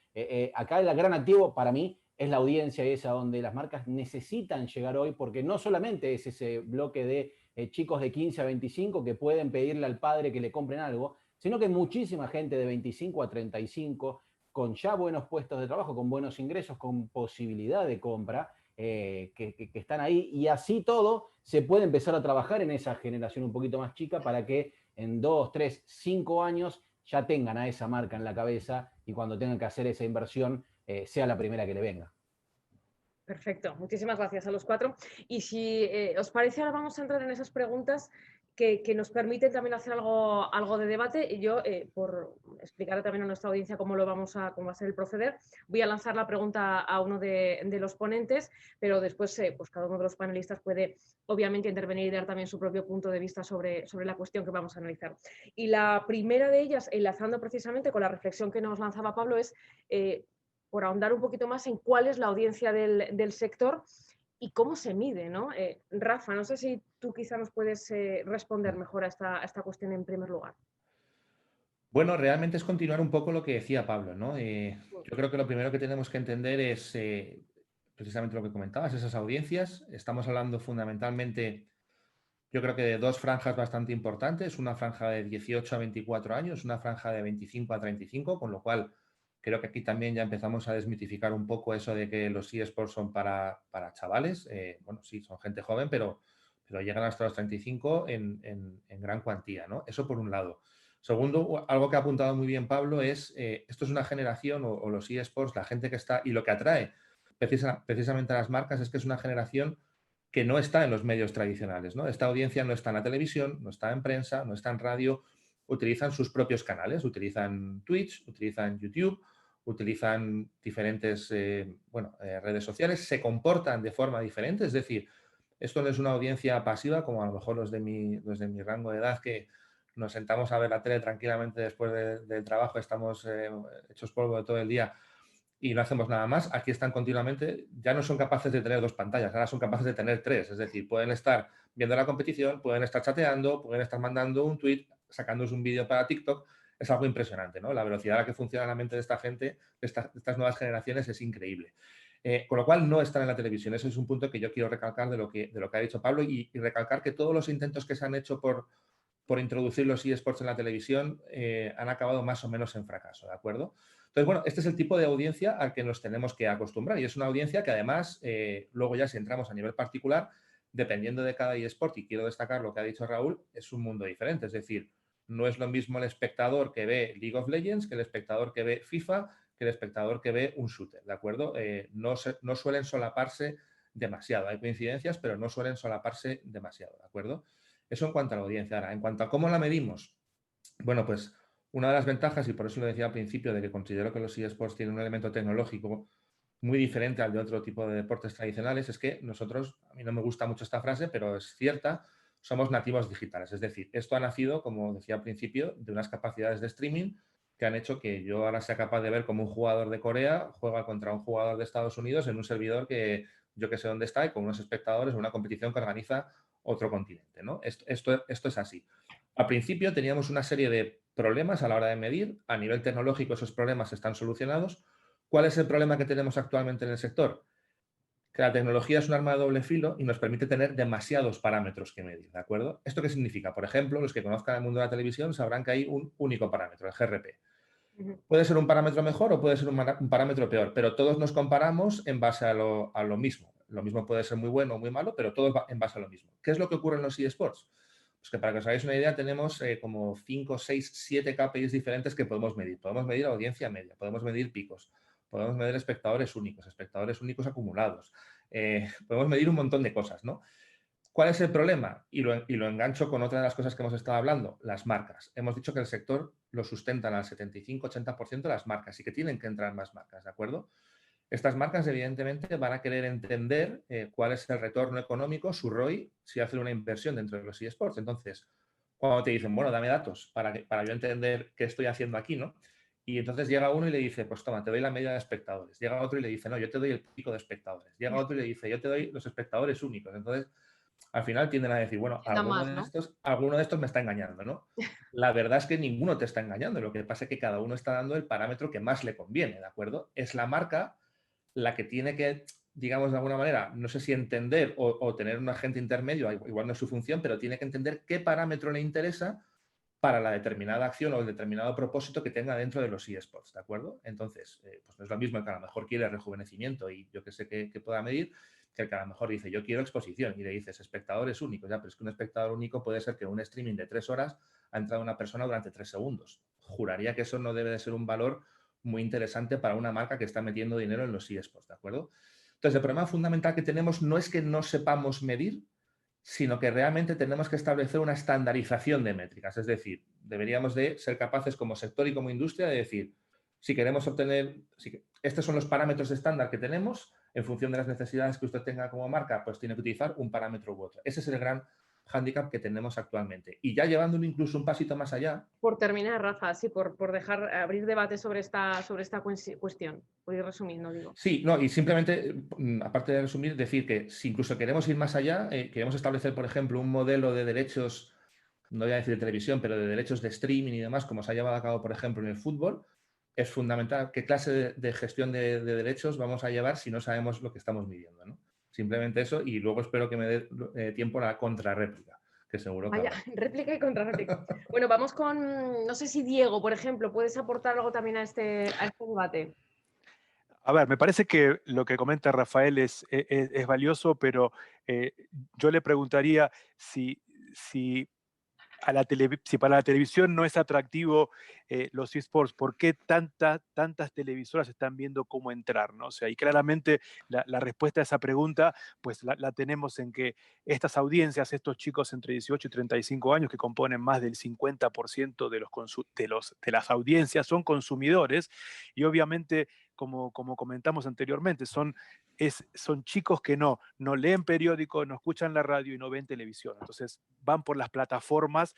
acá el gran activo para mí es la audiencia y es a donde las marcas necesitan llegar hoy, porque no solamente es ese bloque de chicos de 15 a 25 que pueden pedirle al padre que le compren algo, sino que muchísima gente de 25 a 35 con ya buenos puestos de trabajo, con buenos ingresos, con posibilidad de compra, que están ahí, y así todo se puede empezar a trabajar en esa generación un poquito más chica para que en 2, 3, 5 años ya tengan a esa marca en la cabeza y cuando tengan que hacer esa inversión sea la primera que le venga. Perfecto, muchísimas gracias a los cuatro. Y si os parece, ahora vamos a entrar en esas preguntas que nos permiten también hacer algo de debate. Y yo, por explicar también a nuestra audiencia cómo va a ser el proceder, voy a lanzar la pregunta a uno de los ponentes, pero después pues cada uno de los panelistas puede obviamente intervenir y dar también su propio punto de vista sobre la cuestión que vamos a analizar. Y la primera de ellas, enlazando precisamente con la reflexión que nos lanzaba Pablo, es por ahondar un poquito más en cuál es la audiencia del sector y cómo se mide, ¿no? Rafa, no sé si tú quizá nos puedes responder mejor a esta cuestión en primer lugar. Bueno, realmente es continuar un poco lo que decía Pablo, ¿no? Yo creo que lo primero que tenemos que entender es precisamente lo que comentabas, esas audiencias. Estamos hablando fundamentalmente, yo creo que de dos franjas bastante importantes, una franja de 18 a 24 años, una franja de 25 a 35, con lo cual creo que aquí también ya empezamos a desmitificar un poco eso de que los eSports son para chavales. Bueno, sí, son gente joven, pero llegan hasta los 35 en gran cuantía, ¿no? Eso por un lado. Segundo, algo que ha apuntado muy bien Pablo es, esto es una generación, o los eSports, la gente que está, y lo que atrae precisamente a las marcas es que es una generación que no está en los medios tradicionales, ¿no? Esta audiencia no está en la televisión, no está en prensa, no está en radio, utilizan sus propios canales, utilizan Twitch, utilizan YouTube, utilizan diferentes redes sociales, se comportan de forma diferente, es decir, esto no es una audiencia pasiva como a lo mejor los de mi rango de edad que nos sentamos a ver la tele tranquilamente después del trabajo, estamos hechos polvo de todo el día y no hacemos nada más. Aquí están continuamente, ya no son capaces de tener dos pantallas, ahora son capaces de tener tres, es decir, pueden estar viendo la competición, pueden estar chateando, pueden estar mandando un tweet, sacándose un vídeo para TikTok. Es algo impresionante, ¿no? La velocidad a la que funciona la mente de esta gente, de estas nuevas generaciones, es increíble. Con lo cual no están en la televisión. Ese es un punto que yo quiero recalcar de lo que ha dicho Pablo y recalcar que todos los intentos que se han hecho por introducir los eSports en la televisión han acabado más o menos en fracaso, ¿de acuerdo? Entonces, bueno, este es el tipo de audiencia al que nos tenemos que acostumbrar y es una audiencia que además, luego ya si entramos a nivel particular, dependiendo de cada eSport, y quiero destacar lo que ha dicho Raúl, es un mundo diferente. Es decir, no es lo mismo el espectador que ve League of Legends que el espectador que ve FIFA, que el espectador que ve un shooter, ¿de acuerdo? No suelen solaparse demasiado. Hay coincidencias, pero no suelen solaparse demasiado, ¿de acuerdo? Eso en cuanto a la audiencia. Ahora, en cuanto a cómo la medimos, bueno, pues una de las ventajas, y por eso lo decía al principio, de que considero que los eSports tienen un elemento tecnológico muy diferente al de otro tipo de deportes tradicionales, es que nosotros, a mí no me gusta mucho esta frase, pero es cierta, somos nativos digitales. Es decir, esto ha nacido, como decía al principio, de unas capacidades de streaming que han hecho que yo ahora sea capaz de ver cómo un jugador de Corea juega contra un jugador de Estados Unidos en un servidor que yo que sé dónde está y con unos espectadores en una competición que organiza otro continente, ¿no? Esto es así. Al principio teníamos una serie de problemas a la hora de medir. A nivel tecnológico esos problemas están solucionados. ¿Cuál es el problema que tenemos actualmente en el sector? Que la tecnología es un arma de doble filo y nos permite tener demasiados parámetros que medir, ¿de acuerdo? ¿Esto qué significa? Por ejemplo, los que conozcan el mundo de la televisión sabrán que hay un único parámetro, el GRP. Puede ser un parámetro mejor o puede ser un parámetro peor, pero todos nos comparamos en base a lo mismo. Lo mismo puede ser muy bueno o muy malo, pero todos en base a lo mismo. ¿Qué es lo que ocurre en los eSports? Pues que para que os hagáis una idea, tenemos como 5, 6, 7 KPIs diferentes que podemos medir. Podemos medir audiencia media, podemos medir picos, podemos medir espectadores únicos acumulados. Podemos medir un montón de cosas, ¿no? ¿Cuál es el problema? Y lo engancho con otra de las cosas que hemos estado hablando, las marcas. Hemos dicho que el sector lo sustentan al 75-80% las marcas y que tienen que entrar más marcas, ¿de acuerdo? Estas marcas, evidentemente, van a querer entender cuál es el retorno económico, su ROI, si hacen una inversión dentro de los eSports. Entonces, cuando te dicen, bueno, dame datos para yo entender qué estoy haciendo aquí, ¿no? Y entonces llega uno y le dice, pues toma, te doy la media de espectadores. Llega otro y le dice, no, yo te doy el pico de espectadores. Llega otro y le dice, yo te doy los espectadores únicos. Entonces, al final tienden a decir, bueno, alguno de estos me está engañando, ¿no? La verdad es que ninguno te está engañando. Lo que pasa es que cada uno está dando el parámetro que más le conviene, ¿de acuerdo? Es la marca la que tiene que, digamos, de alguna manera, no sé si entender o tener un agente intermedio, igual no es su función, pero tiene que entender qué parámetro le interesa para la determinada acción o el determinado propósito que tenga dentro de los eSports, ¿de acuerdo? Entonces, pues no es lo mismo que a lo mejor quiere rejuvenecimiento y yo que sé que pueda medir, que el que a lo mejor dice, yo quiero exposición, y le dices, espectadores únicos, ya, pero es que un espectador único puede ser que un streaming de 3 horas ha entrado una persona durante 3 segundos. Juraría que eso no debe de ser un valor muy interesante para una marca que está metiendo dinero en los eSports, ¿de acuerdo? Entonces, el problema fundamental que tenemos no es que no sepamos medir, sino que realmente tenemos que establecer una estandarización de métricas. Es decir, deberíamos de ser capaces como sector y como industria de decir, si queremos obtener, estos son los parámetros estándar que tenemos, en función de las necesidades que usted tenga como marca, pues tiene que utilizar un parámetro u otro. Ese es el gran hándicap que tenemos actualmente. Y ya llevándolo incluso un pasito más allá. Por terminar, Rafa, sí, por dejar abrir debate sobre esta cuestión, por ir resumiendo, digo. Sí, no, y simplemente, aparte de resumir, decir que si incluso queremos ir más allá, queremos establecer, por ejemplo, un modelo de derechos, no voy a decir de televisión, pero de derechos de streaming y demás, como se ha llevado a cabo, por ejemplo, en el fútbol, es fundamental qué clase de gestión de derechos vamos a llevar si no sabemos lo que estamos midiendo, ¿no? Simplemente eso, y luego espero que me dé tiempo a la contrarréplica, que seguro que Vaya, réplica y contrarréplica. Bueno, vamos con, no sé si Diego, por ejemplo, puedes aportar algo también a este debate. A ver, me parece que lo que comenta Rafael es valioso, pero yo le preguntaría si si para la televisión no es atractivo los eSports, ¿por qué tantas televisoras están viendo cómo entrar? ¿No? O sea, y claramente la respuesta a esa pregunta pues la tenemos en que estas audiencias, estos chicos entre 18 y 35 años que componen más del 50% de las audiencias son consumidores y obviamente, como comentamos anteriormente, son chicos que no leen periódico, no escuchan la radio y no ven televisión. Entonces van por las plataformas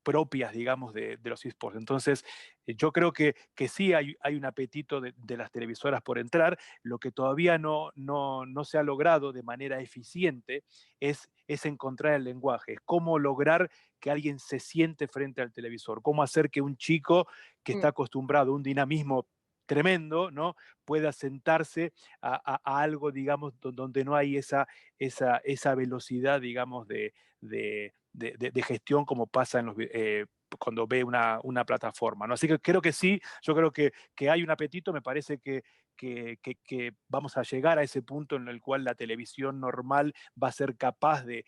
propias, digamos, de los eSports. Entonces, yo creo que sí hay un apetito de las televisoras por entrar. Lo que todavía no se ha logrado de manera eficiente es encontrar el lenguaje, es cómo lograr que alguien se siente frente al televisor, cómo hacer que un chico que está acostumbrado a un dinamismo tremendo, ¿no? Pueda sentarse a algo, digamos, donde no hay esa velocidad, digamos, de gestión como pasa cuando ve una plataforma, ¿no? Así que creo que sí, yo creo que hay un apetito, me parece que vamos a llegar a ese punto en el cual la televisión normal va a ser capaz de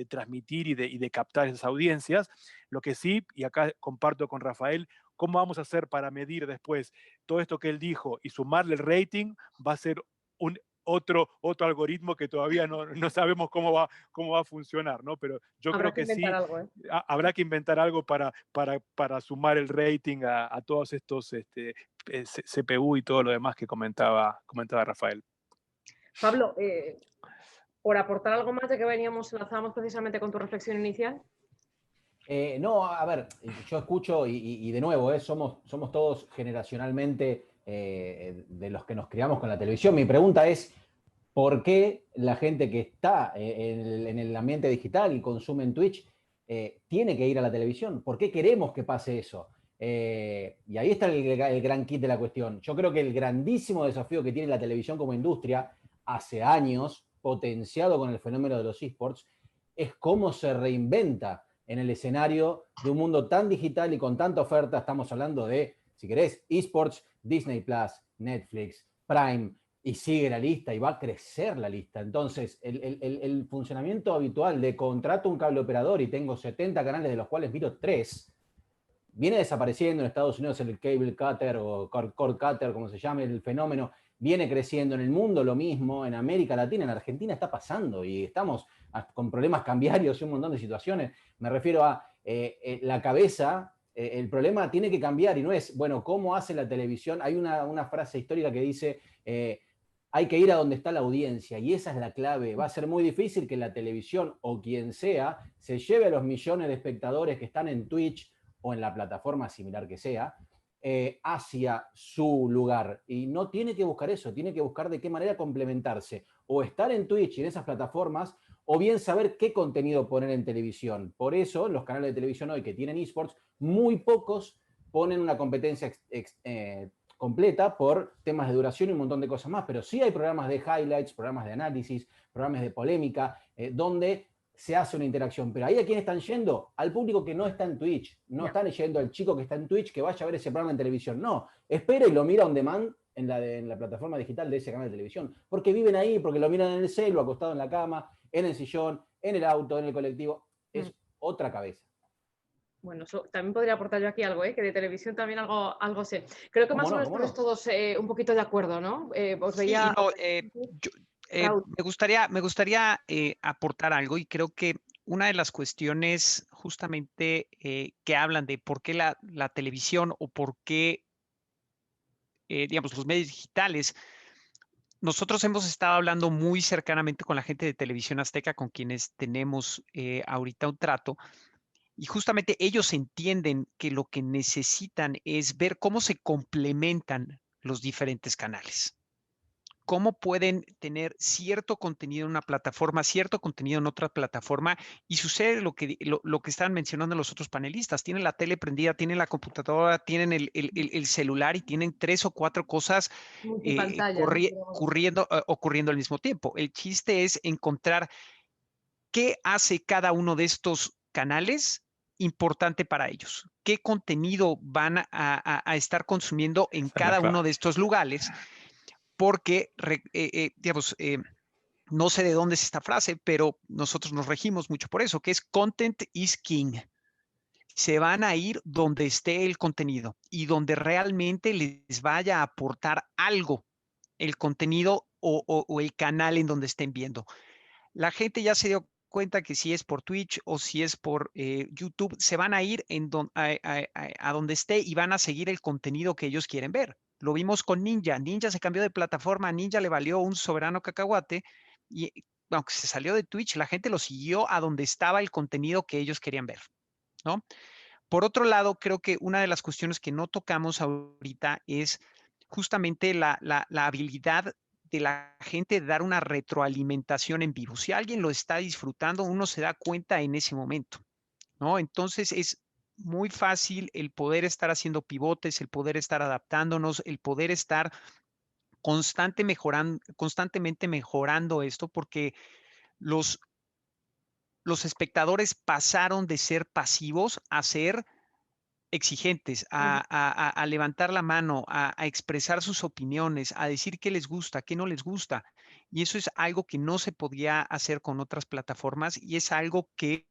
transmitir y de captar esas audiencias. Lo que sí, y acá comparto con Rafael, ¿cómo vamos a hacer para medir después todo esto que él dijo y sumarle el rating? Va a ser otro algoritmo que todavía no sabemos cómo va a funcionar, ¿no? Pero yo creo que sí, algo, ¿eh? Habrá que inventar algo para sumar el rating a todos estos CPU y todo lo demás que comentaba Rafael. Pablo, por aportar algo más de que lanzábamos precisamente con tu reflexión inicial. No, a ver, yo escucho y de nuevo, somos todos generacionalmente de los que nos criamos con la televisión. Mi pregunta es, ¿por qué la gente que está en el ambiente digital y consume en Twitch tiene que ir a la televisión? ¿Por qué queremos que pase eso? Y ahí está el gran kit de la cuestión. Yo creo que el grandísimo desafío que tiene la televisión como industria hace años, potenciado con el fenómeno de los eSports, es cómo se reinventa en el escenario de un mundo tan digital y con tanta oferta. Estamos hablando de, si querés, eSports, Disney+, Netflix, Prime, y sigue la lista y va a crecer la lista. Entonces, el funcionamiento habitual de contrato un cable operador y tengo 70 canales de los cuales miro 3, viene desapareciendo en Estados Unidos el cable cutter o cord cutter, como se llame el fenómeno, viene creciendo en el mundo lo mismo, en América Latina, en Argentina está pasando y estamos con problemas cambiarios y un montón de situaciones. Me refiero a la cabeza, el problema tiene que cambiar y no es, bueno, ¿cómo hace la televisión? Hay una frase histórica que dice, hay que ir a donde está la audiencia y esa es la clave. Va a ser muy difícil que la televisión o quien sea se lleve a los millones de espectadores que están en Twitch o en la plataforma similar que sea, hacia su lugar. Y no tiene que buscar eso, tiene que buscar de qué manera complementarse. O estar en Twitch y en esas plataformas, o bien saber qué contenido poner en televisión. Por eso, los canales de televisión hoy que tienen eSports, muy pocos ponen una competencia completa por temas de duración y un montón de cosas más. Pero sí hay programas de highlights, programas de análisis, programas de polémica, donde se hace una interacción. Pero ahí ¿a quién están yendo? Al público que no está en Twitch. No están yendo al chico que está en Twitch que vaya a ver ese programa en televisión. No, espera y lo mira on demand en la plataforma digital de ese canal de televisión, porque viven ahí, porque lo miran en el celu, acostado en la cama, en el sillón, en el auto, en el colectivo. Es otra cabeza. Bueno, eso también podría aportar yo aquí algo, que de televisión también algo sé. Creo que más o menos estamos todos un poquito de acuerdo, ¿no? Os veía... Me gustaría aportar algo, y creo que una de las cuestiones justamente que hablan de por qué la televisión o por qué, digamos, los medios digitales. Nosotros hemos estado hablando muy cercanamente con la gente de Televisión Azteca, con quienes tenemos ahorita un trato, y justamente ellos entienden que lo que necesitan es ver cómo se complementan los diferentes canales. Cómo pueden tener cierto contenido en una plataforma, cierto contenido en otra plataforma, y sucede lo que estaban mencionando los otros panelistas. Tienen la tele prendida, tienen la computadora, tienen el celular y tienen 3 o 4 cosas ocurriendo al mismo tiempo. El chiste es encontrar qué hace cada uno de estos canales importante para ellos, qué contenido van a estar consumiendo en cada uno de estos lugares, porque, digamos, no sé de dónde es esta frase, pero nosotros nos regimos mucho por eso, que es content is king. Se van a ir donde esté el contenido y donde realmente les vaya a aportar algo el contenido o el canal en donde estén viendo. La gente ya se dio cuenta que si es por Twitch o si es por YouTube, se van a ir a donde esté y van a seguir el contenido que ellos quieren ver. Lo vimos con Ninja. Ninja se cambió de plataforma, a Ninja le valió un soberano cacahuate, y aunque se salió de Twitch, la gente lo siguió a donde estaba el contenido que ellos querían ver, ¿no? Por otro lado, creo que una de las cuestiones que no tocamos ahorita es justamente la habilidad de la gente de dar una retroalimentación en vivo. Si alguien lo está disfrutando, uno se da cuenta en ese momento, ¿no? Entonces es muy fácil el poder estar haciendo pivotes, el poder estar adaptándonos, el poder estar constantemente mejorando esto, porque los espectadores pasaron de ser pasivos a ser exigentes, a levantar la mano, a expresar sus opiniones, a decir qué les gusta, qué no les gusta. Y eso es algo que no se podía hacer con otras plataformas, y es algo que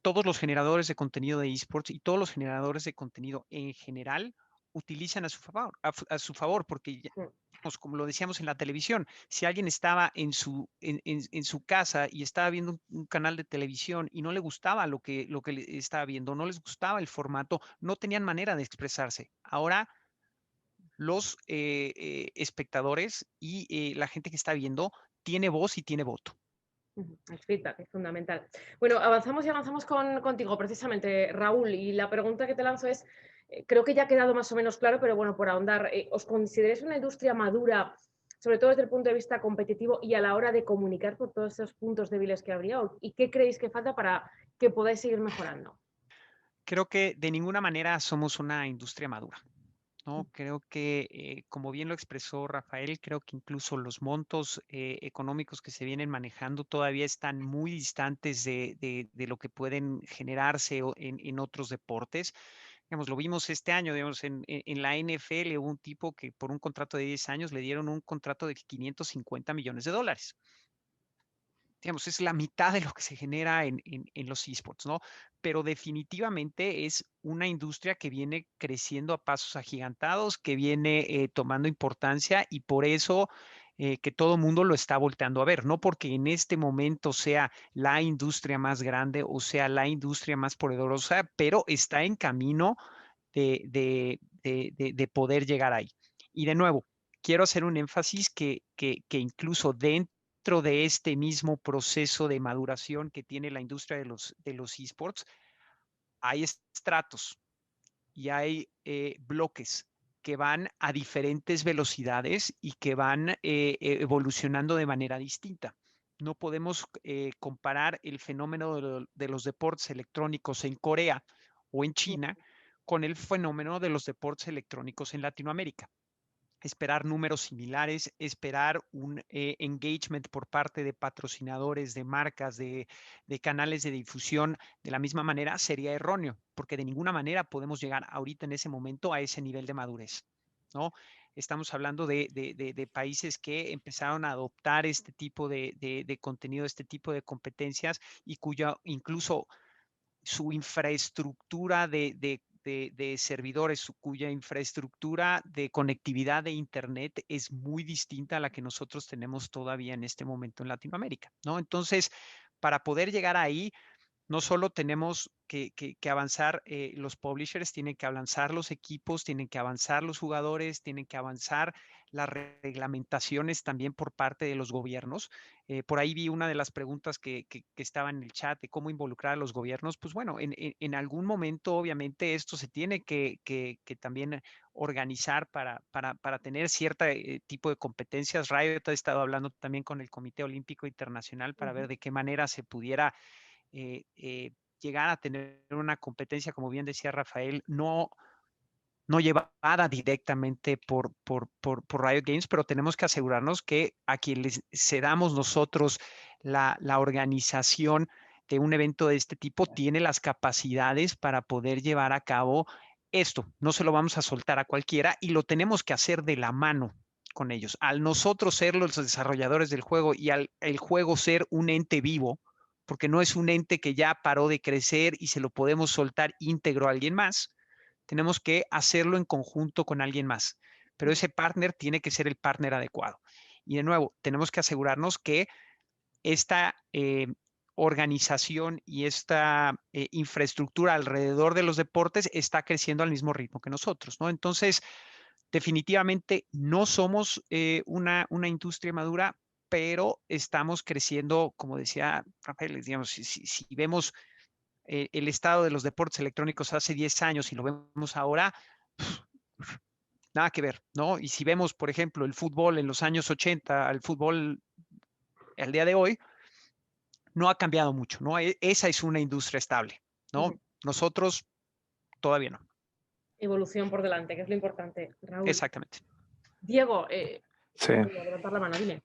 todos los generadores de contenido de esports y todos los generadores de contenido en general utilizan a su favor, porque como lo decíamos en la televisión, si alguien estaba en su casa y estaba viendo un canal de televisión y no le gustaba lo que le estaba viendo, no les gustaba el formato, no tenían manera de expresarse. Ahora los espectadores y la gente que está viendo tiene voz y tiene voto. El feedback es fundamental. Bueno, avanzamos contigo precisamente, Raúl, y la pregunta que te lanzo es, creo que ya ha quedado más o menos claro, pero bueno, por ahondar, ¿os consideráis una industria madura, sobre todo desde el punto de vista competitivo y a la hora de comunicar por todos esos puntos débiles que habría? ¿Y qué creéis que falta para que podáis seguir mejorando? Creo que de ninguna manera somos una industria madura, ¿no? Creo que, como bien lo expresó Rafael, creo que incluso los montos económicos que se vienen manejando todavía están muy distantes de lo que pueden generarse en otros deportes. Digamos, lo vimos este año, digamos, en la NFL, hubo un tipo que por un contrato de 10 años le dieron un contrato de $550 millones. Digamos, es la mitad de lo que se genera en los esports, ¿no? Pero definitivamente es una industria que viene creciendo a pasos agigantados, que viene tomando importancia, y por eso que todo el mundo lo está volteando a ver, no porque en este momento sea la industria más grande o sea la industria más poderosa, pero está en camino de poder llegar ahí. Y de nuevo, quiero hacer un énfasis que incluso dentro de este mismo proceso de maduración que tiene la industria de los esports, hay estratos y hay bloques que van a diferentes velocidades y que van evolucionando de manera distinta. No podemos comparar el fenómeno de los deportes electrónicos en Corea o en China con el fenómeno de los deportes electrónicos en Latinoamérica. Esperar números similares, esperar un engagement por parte de patrocinadores, de marcas, de canales de difusión de la misma manera sería erróneo, porque de ninguna manera podemos llegar ahorita en ese momento a ese nivel de madurez, ¿no? estamos hablando de países que empezaron a adoptar este tipo de contenido, este tipo de competencias y cuya incluso su infraestructura de servidores, cuya infraestructura de conectividad de Internet es muy distinta a la que nosotros tenemos todavía en este momento en Latinoamérica, ¿no? Entonces, para poder llegar ahí, no solo tenemos que avanzar los publishers, tienen que avanzar los equipos, tienen que avanzar los jugadores, tienen que avanzar las reglamentaciones también por parte de los gobiernos. Por ahí vi una de las preguntas que estaba en el chat de cómo involucrar a los gobiernos. Pues bueno, en algún momento obviamente esto se tiene que también organizar para tener cierto tipo de competencias. Riot ha estado hablando también con el Comité Olímpico Internacional para ver de qué manera se pudiera llegar a tener una competencia, como bien decía Rafael, no llevada directamente por Riot Games, pero tenemos que asegurarnos que a quien les cedamos nosotros la organización de un evento de este tipo tiene las capacidades para poder llevar a cabo esto. No se lo vamos a soltar a cualquiera y lo tenemos que hacer de la mano con ellos. Al nosotros ser los desarrolladores del juego y al el juego ser un ente vivo, porque no es un ente que ya paró de crecer y se lo podemos soltar íntegro a alguien más, tenemos que hacerlo en conjunto con alguien más, pero ese partner tiene que ser el partner adecuado. Y de nuevo, tenemos que asegurarnos que esta organización y esta infraestructura alrededor de los deportes está creciendo al mismo ritmo que nosotros, ¿no? Entonces, definitivamente no somos una industria madura, pero estamos creciendo, como decía Rafael, digamos, si vemos el estado de los deportes electrónicos hace 10 años y lo vemos ahora, nada que ver, ¿no? Y si vemos, por ejemplo, el fútbol en los años 80, al fútbol al día de hoy, no ha cambiado mucho, ¿no? Esa es una industria estable, ¿no? Nosotros todavía no. Evolución por delante, que es lo importante. Raúl. Exactamente. Diego, Sí. voy a levantar la mano, dime.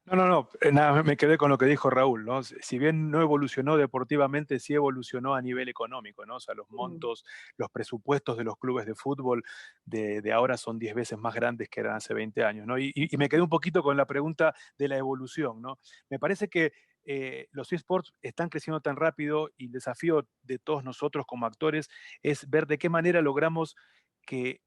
No, nada, me quedé con lo que dijo Raúl, ¿no? Si bien no evolucionó deportivamente, sí evolucionó a nivel económico, ¿no? O sea, los montos, los presupuestos de los clubes de fútbol de ahora son 10 veces más grandes que eran hace 20 años, ¿no? Y me quedé un poquito con la pregunta de la evolución, ¿no? Me parece que los eSports están creciendo tan rápido y el desafío de todos nosotros como actores es ver de qué manera logramos que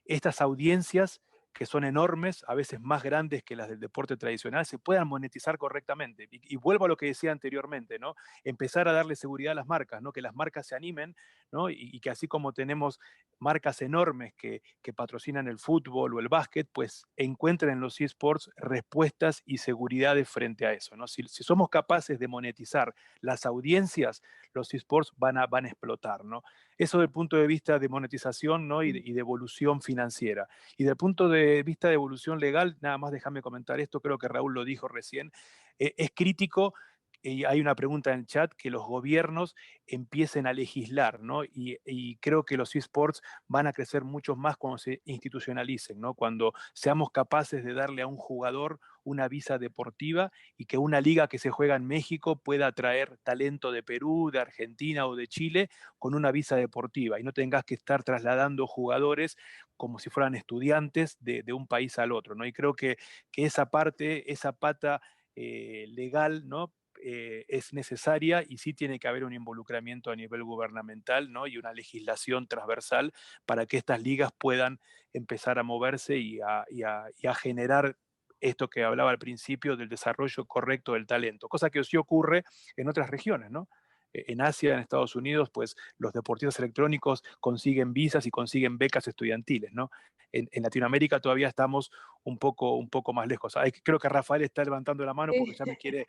estas audiencias que son enormes, a veces más grandes que las del deporte tradicional, se puedan monetizar correctamente. Y vuelvo a lo que decía anteriormente, ¿no? Empezar a darle seguridad a las marcas, ¿no? Que las marcas se animen, ¿no? Y que así como tenemos marcas enormes que patrocinan el fútbol o el básquet, pues encuentren en los eSports respuestas y seguridades frente a eso, ¿no? Si somos capaces de monetizar las audiencias, los eSports van a explotar, ¿no? Eso desde el punto de vista de monetización, ¿no? y de evolución financiera. Y desde el punto de vista de evolución legal, nada más déjame comentar esto, creo que Raúl lo dijo recién, es crítico, y hay una pregunta en el chat, que los gobiernos empiecen a legislar, ¿no? Y creo que los eSports van a crecer mucho más cuando se institucionalicen, ¿no? Cuando seamos capaces de darle a un jugador una visa deportiva y que una liga que se juega en México pueda atraer talento de Perú, de Argentina o de Chile con una visa deportiva y no tengas que estar trasladando jugadores como si fueran estudiantes de un país al otro, ¿no? Y creo que esa parte, esa pata legal, ¿no? Es necesaria y sí tiene que haber un involucramiento a nivel gubernamental, ¿no? Y una legislación transversal para que estas ligas puedan empezar a moverse y a generar esto que hablaba al principio del desarrollo correcto del talento, cosa que sí ocurre en otras regiones, ¿no? En Asia, en Estados Unidos, pues los deportistas electrónicos consiguen visas y consiguen becas estudiantiles, ¿no? En Latinoamérica todavía estamos un poco más lejos. Creo que Rafael está levantando la mano porque ya me quiere...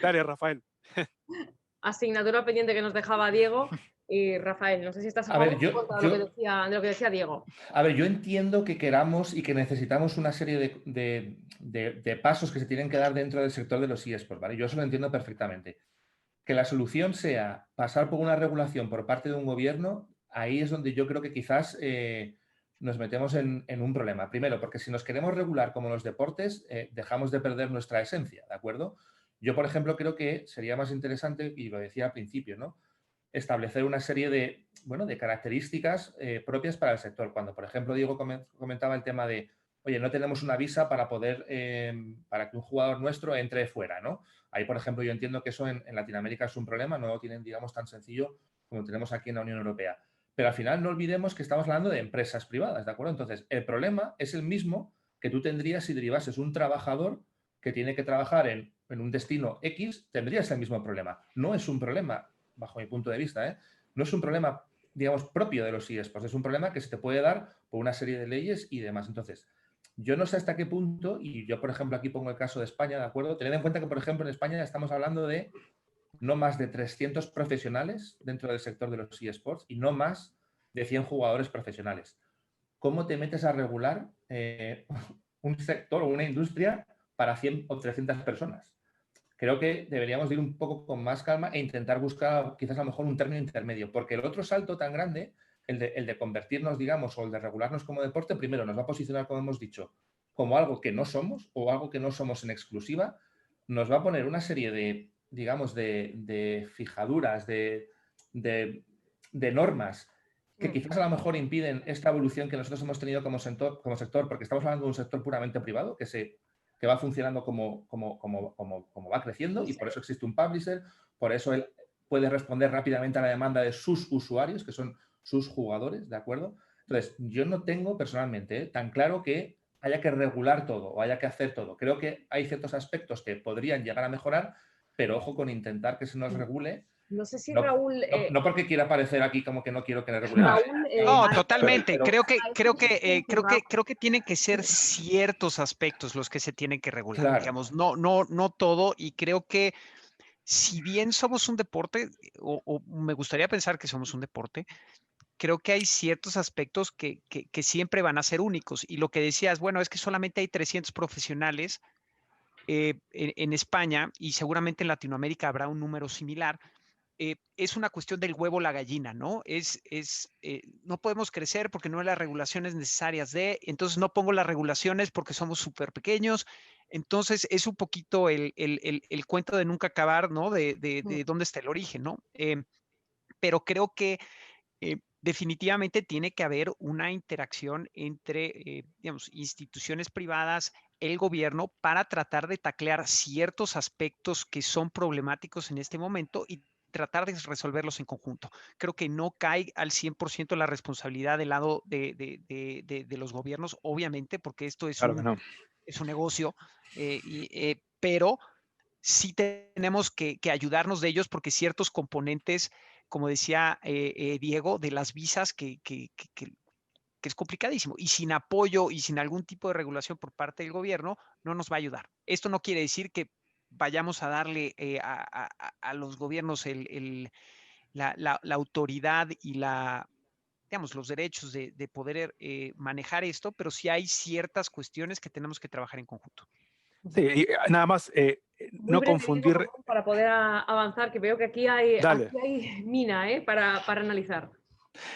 Dale, Rafael. Asignatura pendiente que nos dejaba Diego. Y Rafael, no sé si estás a favor de lo que decía Diego. A ver, yo entiendo que queramos y que necesitamos una serie de pasos que se tienen que dar dentro del sector de los eSports, ¿vale? Yo eso lo entiendo perfectamente. Que la solución sea pasar por una regulación por parte de un gobierno, ahí es donde yo creo que quizás nos metemos en un problema. Primero, porque si nos queremos regular como los deportes, dejamos de perder nuestra esencia, ¿de acuerdo? Yo, por ejemplo, creo que sería más interesante, y lo decía al principio, ¿no? establecer una serie de, bueno, de características propias para el sector. Cuando, por ejemplo, Diego comentaba el tema de, oye, no tenemos una visa para poder, para que un jugador nuestro entre fuera, ¿no? Ahí, por ejemplo, yo entiendo que eso en Latinoamérica es un problema, no lo tienen, digamos, tan sencillo como tenemos aquí en la Unión Europea. Pero al final no olvidemos que estamos hablando de empresas privadas, ¿de acuerdo? Entonces, el problema es el mismo que tú tendrías si derivases un trabajador que tiene que trabajar en un destino X, tendrías el mismo problema. No es un problema, bajo mi punto de vista, no es un problema, digamos, propio de los eSports, es un problema que se te puede dar por una serie de leyes y demás. Entonces, yo no sé hasta qué punto, y yo, por ejemplo, aquí pongo el caso de España, ¿de acuerdo? Tened en cuenta que, por ejemplo, en España estamos hablando de no más de 300 profesionales dentro del sector de los eSports y no más de 100 jugadores profesionales. ¿Cómo te metes a regular un sector o una industria para 100 o 300 personas? Creo que deberíamos ir un poco con más calma e intentar buscar quizás a lo mejor un término intermedio, porque el otro salto tan grande, el de convertirnos, digamos, o el de regularnos como deporte, primero nos va a posicionar, como hemos dicho, como algo que no somos o algo que no somos en exclusiva, nos va a poner una serie de, digamos, de fijaduras, de normas que quizás a lo mejor impiden esta evolución que nosotros hemos tenido como sector, porque estamos hablando de un sector puramente privado que va funcionando como va creciendo y por eso existe un publisher, por eso él puede responder rápidamente a la demanda de sus usuarios, que son sus jugadores, ¿de acuerdo? Entonces, yo no tengo personalmente tan claro que haya que regular todo o haya que hacer todo. Creo que hay ciertos aspectos que podrían llegar a mejorar, pero ojo con intentar que se nos regule. No sé si No, Raúl... no porque quiera parecer aquí como que no quiero que le regulen. Raúl, No, a- totalmente. pero- Creo que tienen que ser ciertos aspectos los que se tienen que regular. Claro. Digamos, no todo. Y creo que si bien somos un deporte, o me gustaría pensar que somos un deporte, creo que hay ciertos aspectos que siempre van a ser únicos. Y lo que decías, bueno, es que solamente hay 300 profesionales en España y seguramente en Latinoamérica habrá un número similar. Es una cuestión del huevo la gallina, ¿no? No podemos crecer porque no hay las regulaciones necesarias entonces no pongo las regulaciones porque somos súper pequeños. Entonces es un poquito el cuento de nunca acabar, ¿no? De dónde está el origen, ¿no? Pero creo que definitivamente tiene que haber una interacción entre, digamos, instituciones privadas, el gobierno, para tratar de taclear ciertos aspectos que son problemáticos en este momento y tratar de resolverlos en conjunto. Creo que no cae al 100% la responsabilidad del lado de los gobiernos, obviamente, porque esto es, Claro que no. es un negocio, pero sí tenemos que ayudarnos de ellos porque ciertos componentes, como decía Diego, de las visas que es complicadísimo. Y sin apoyo y sin algún tipo de regulación por parte del gobierno, no nos va a ayudar. Esto no quiere decir que vayamos a darle a los gobiernos la autoridad y digamos, los derechos de poder manejar esto, pero sí hay ciertas cuestiones que tenemos que trabajar en conjunto. Sí, y nada más, Muy no breve, confundir. Diego, para poder avanzar, que veo que aquí hay Dale. mina para analizar.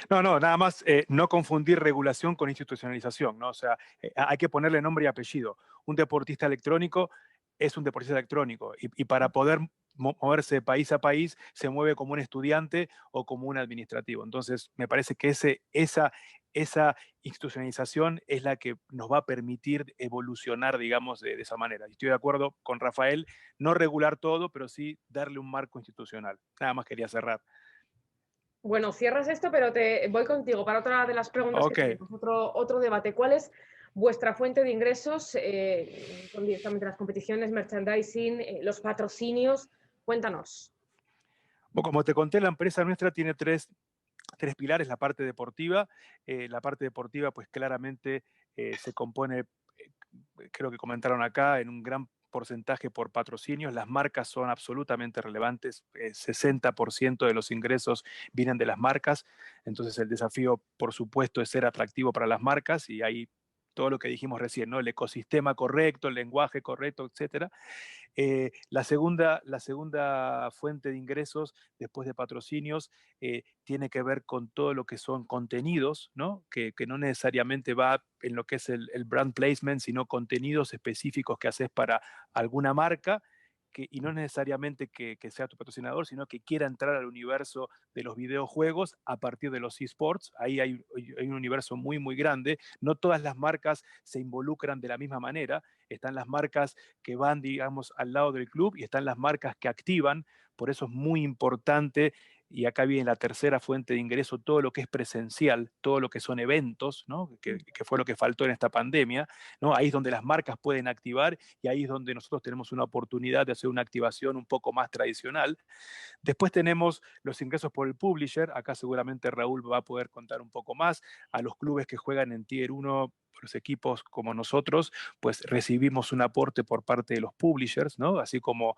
No, nada más no confundir regulación con institucionalización, ¿no? O sea, hay que ponerle nombre y apellido. Un deportista electrónico es un deportista electrónico y para poder moverse de país a país se mueve como un estudiante o como un administrativo. Entonces, me parece que esa institucionalización es la que nos va a permitir evolucionar, digamos, de esa manera. Y estoy de acuerdo con Rafael, no regular todo, pero sí darle un marco institucional. Nada más quería cerrar. Bueno, cierras esto, pero te voy contigo para otra de las preguntas que tenemos, otro debate. ¿Cuál es vuestra fuente de ingresos con directamente las competiciones, merchandising, los patrocinios? Cuéntanos. Bueno, como te conté, la empresa nuestra tiene tres pilares: la parte deportiva. La parte deportiva, pues claramente se compone, creo que comentaron acá, en un gran porcentaje por patrocinios. Las marcas son absolutamente relevantes. 60% de los ingresos vienen de las marcas. Entonces el desafío, por supuesto, es ser atractivo para las marcas y ahí todo lo que dijimos recién, ¿no? El ecosistema correcto, el lenguaje correcto, etcétera. La segunda fuente de ingresos después de patrocinios tiene que ver con todo lo que son contenidos, ¿no? Que no necesariamente va en lo que es el brand placement, sino contenidos específicos que haces para alguna marca y no necesariamente que sea tu patrocinador, sino que quiera entrar al universo de los videojuegos a partir de los eSports. Ahí hay un universo muy, muy grande. No todas las marcas se involucran de la misma manera. Están las marcas que van, digamos, al lado del club y están las marcas que activan. Por eso es muy importante, y acá viene la tercera fuente de ingreso, todo lo que es presencial, todo lo que son eventos, ¿no? que fue lo que faltó en esta pandemia, ¿no? Ahí es donde las marcas pueden activar y ahí es donde nosotros tenemos una oportunidad de hacer una activación un poco más tradicional. Después tenemos los ingresos por el publisher. Acá seguramente Raúl va a poder contar un poco más. A los clubes que juegan en Tier 1, los equipos como nosotros, pues recibimos un aporte por parte de los publishers, ¿no? Así como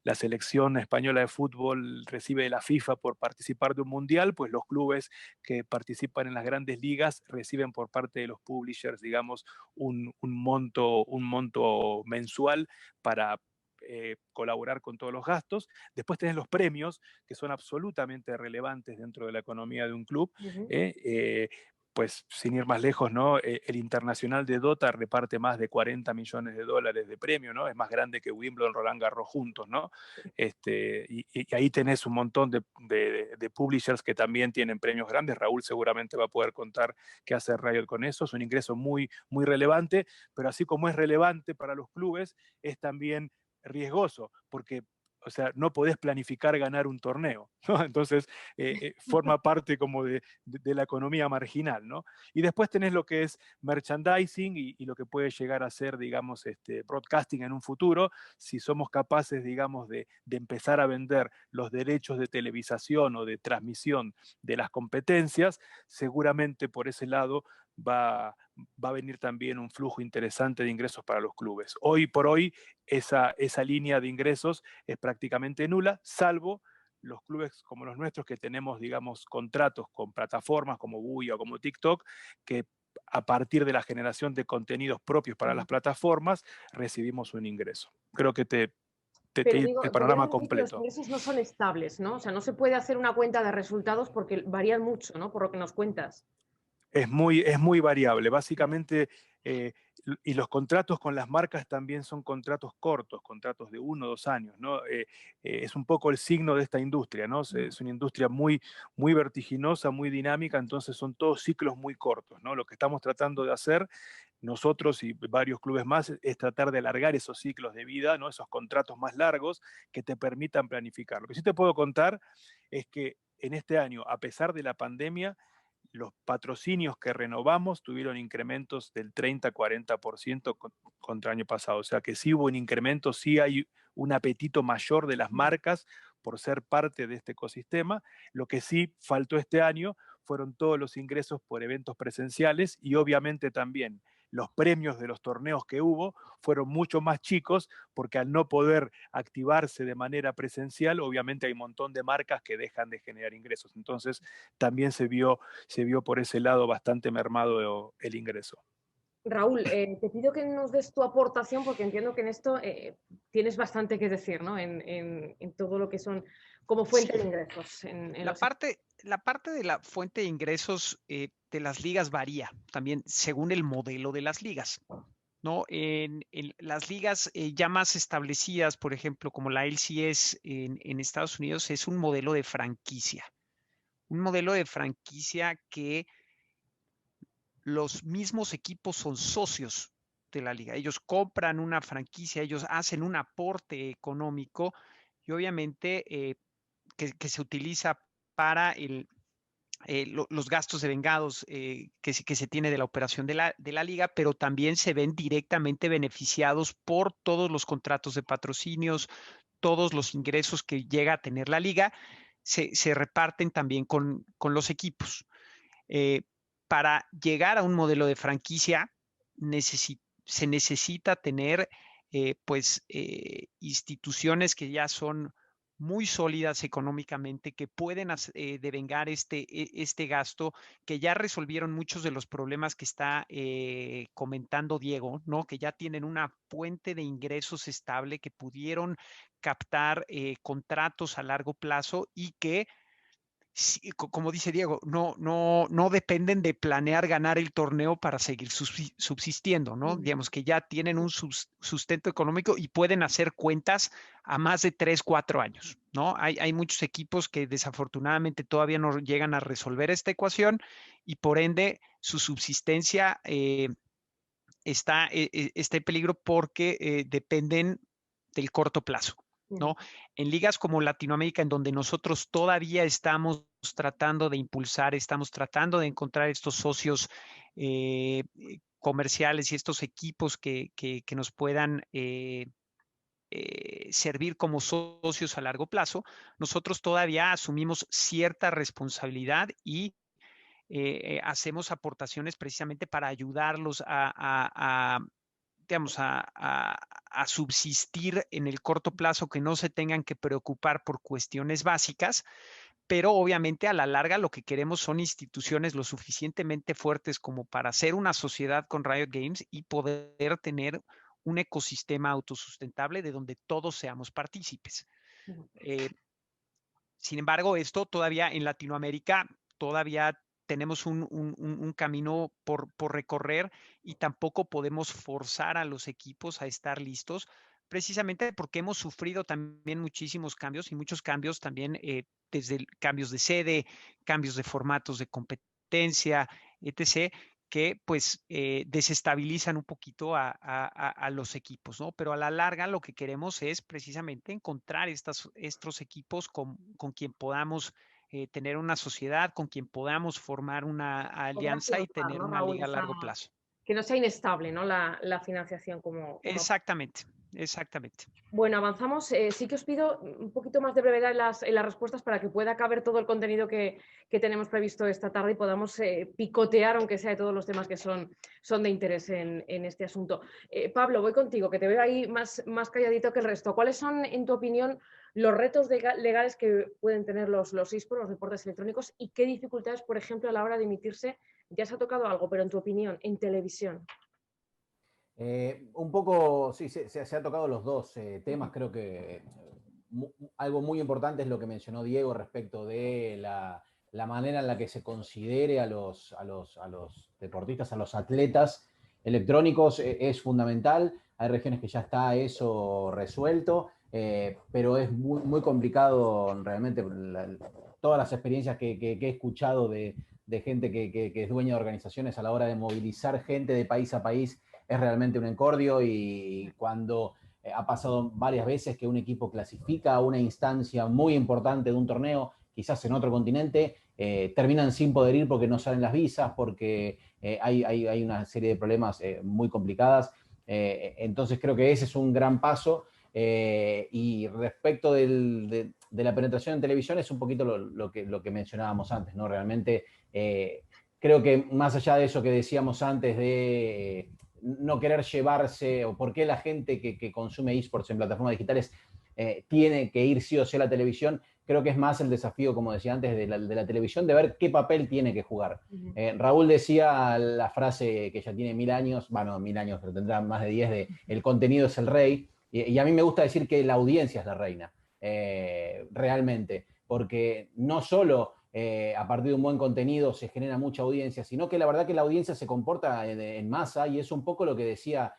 la selección española de fútbol recibe de la FIFA por participar de un mundial, pues los clubes que participan en las grandes ligas reciben por parte de los publishers, digamos, un monto mensual para colaborar con todos los gastos. Después tenés los premios, que son absolutamente relevantes dentro de la economía de un club. Pues sin ir más lejos, ¿no? El Internacional de Dota reparte más de 40 millones de dólares de premio, ¿no? Es más grande que Wimbledon, Roland Garros juntos, ¿no? Y ahí tenés un montón de publishers que también tienen premios grandes. Raúl seguramente va a poder contar qué hace Riot con eso. Es un ingreso muy, muy relevante, pero así como es relevante para los clubes, es también riesgoso, porque, o sea, no podés planificar ganar un torneo, ¿no? Entonces, forma parte como de la economía marginal, ¿no? Y después tenés lo que es merchandising y lo que puede llegar a ser, digamos, broadcasting en un futuro, si somos capaces, digamos, de empezar a vender los derechos de televisación o de transmisión de las competencias, seguramente por ese lado va a venir también un flujo interesante de ingresos para los clubes. Hoy por hoy, esa línea de ingresos es prácticamente nula, salvo los clubes como los nuestros que tenemos, digamos, contratos con plataformas como Buya o como TikTok, que a partir de la generación de contenidos propios para las plataformas, recibimos un ingreso. Creo que Pero digo, el panorama podríamos decir que los completo. ingresos no son estables, ¿no? O sea, no se puede hacer una cuenta de resultados porque varían mucho, ¿no? Por lo que nos cuentas. Es muy variable. Básicamente, y los contratos con las marcas también son contratos cortos, contratos de 1 o 2 años, ¿no? Es un poco el signo de esta industria, ¿no? Es una industria muy, muy vertiginosa, muy dinámica, entonces son todos ciclos muy cortos, ¿no? Lo que estamos tratando de hacer nosotros y varios clubes más es tratar de alargar esos ciclos de vida, ¿no? Esos contratos más largos que te permitan planificar. Lo que sí te puedo contar es que en este año, a pesar de la pandemia, los patrocinios que renovamos tuvieron incrementos del 30-40% contra el año pasado. O sea que sí hubo un incremento, sí hay un apetito mayor de las marcas por ser parte de este ecosistema. Lo que sí faltó este año fueron todos los ingresos por eventos presenciales y obviamente también los premios de los torneos que hubo fueron mucho más chicos porque al no poder activarse de manera presencial, obviamente hay un montón de marcas que dejan de generar ingresos. Entonces también se vio por ese lado bastante mermado el ingreso. Raúl, te pido que nos des tu aportación porque entiendo que en esto tienes bastante que decir, ¿no? En todo lo que son como fuente de ingresos. La parte de la fuente de ingresos de las ligas varía también según el modelo de las ligas, ¿no? En las ligas ya más establecidas, por ejemplo, como la LCS en Estados Unidos, es un modelo de franquicia. Un modelo de franquicia que los mismos equipos son socios de la liga. Ellos compran una franquicia, ellos hacen un aporte económico y obviamente que se utiliza para los gastos de vengados que se tiene de la operación de la liga, pero también se ven directamente beneficiados por todos los contratos de patrocinios, todos los ingresos que llega a tener la liga, se reparten también con los equipos. Para llegar a un modelo de franquicia se necesita tener instituciones que ya son muy sólidas económicamente, que pueden devengar este gasto, que ya resolvieron muchos de los problemas que está comentando Diego, ¿no? Que ya tienen una fuente de ingresos estable, que pudieron captar contratos a largo plazo y que como dice Diego, no dependen de planear ganar el torneo para seguir subsistiendo, ¿no? Digamos que ya tienen un sustento económico y pueden hacer cuentas a más de 3, 4 años, ¿no? Hay muchos equipos que desafortunadamente todavía no llegan a resolver esta ecuación y por ende su subsistencia está en peligro porque dependen del corto plazo, ¿no? En ligas como Latinoamérica, en donde nosotros todavía estamos tratando de impulsar, estamos tratando de encontrar estos socios comerciales y estos equipos que nos puedan servir como socios a largo plazo, nosotros todavía asumimos cierta responsabilidad y hacemos aportaciones precisamente para ayudarlos digamos, a subsistir en el corto plazo, que no se tengan que preocupar por cuestiones básicas, pero obviamente a la larga lo que queremos son instituciones lo suficientemente fuertes como para ser una sociedad con Riot Games y poder tener un ecosistema autosustentable de donde todos seamos partícipes. Sin embargo, esto todavía en Latinoamérica, todavía tenemos un camino por recorrer y tampoco podemos forzar a los equipos a estar listos, precisamente porque hemos sufrido también muchísimos cambios y muchos cambios también desde cambios de sede, cambios de formatos de competencia, etc., que pues desestabilizan un poquito a los equipos, ¿no? Pero a la larga lo que queremos es precisamente encontrar estos equipos con quien podamos tener una sociedad, con quien podamos formar una alianza y tener una liga a largo plazo. Que no sea inestable, ¿no? La financiación como... Exactamente. Exactamente. Bueno, avanzamos. Sí que os pido un poquito más de brevedad en las respuestas para que pueda caber todo el contenido que tenemos previsto esta tarde y podamos picotear, aunque sea de todos los temas que son de interés en este asunto. Pablo, voy contigo, que te veo ahí más calladito que el resto. ¿Cuáles son, en tu opinión, los retos legales que pueden tener los eSports, los deportes electrónicos, y qué dificultades, por ejemplo, a la hora de emitirse? Ya se ha tocado algo, pero en tu opinión, en televisión. Un poco, sí, se ha tocado los dos temas. Creo que algo muy importante es lo que mencionó Diego respecto de la manera en la que se considere a los deportistas, a los atletas electrónicos. Es fundamental. Hay regiones que ya está eso resuelto, pero es muy, muy complicado realmente. Todas las experiencias que he escuchado de gente que es dueña de organizaciones a la hora de movilizar gente de país a país es realmente un encordio, y cuando ha pasado varias veces que un equipo clasifica a una instancia muy importante de un torneo, quizás en otro continente, terminan sin poder ir porque no salen las visas, porque hay una serie de problemas muy complicadas. Entonces creo que ese es un gran paso. Y respecto de la penetración en televisión, es un poquito lo que mencionábamos antes, ¿no? Realmente creo que más allá de eso que decíamos antes de no querer llevarse, o por qué la gente que consume esports en plataformas digitales tiene que ir sí o sí a la televisión, creo que es más el desafío, como decía antes, de la televisión, de ver qué papel tiene que jugar. Raúl decía la frase que ya tiene 1000 años, bueno, 1000 años, pero tendrá más de 10, de el contenido es el rey, y a mí me gusta decir que la audiencia es la reina, realmente, porque no solo a partir de un buen contenido se genera mucha audiencia, sino que la verdad que la audiencia se comporta en masa, y es un poco lo que decía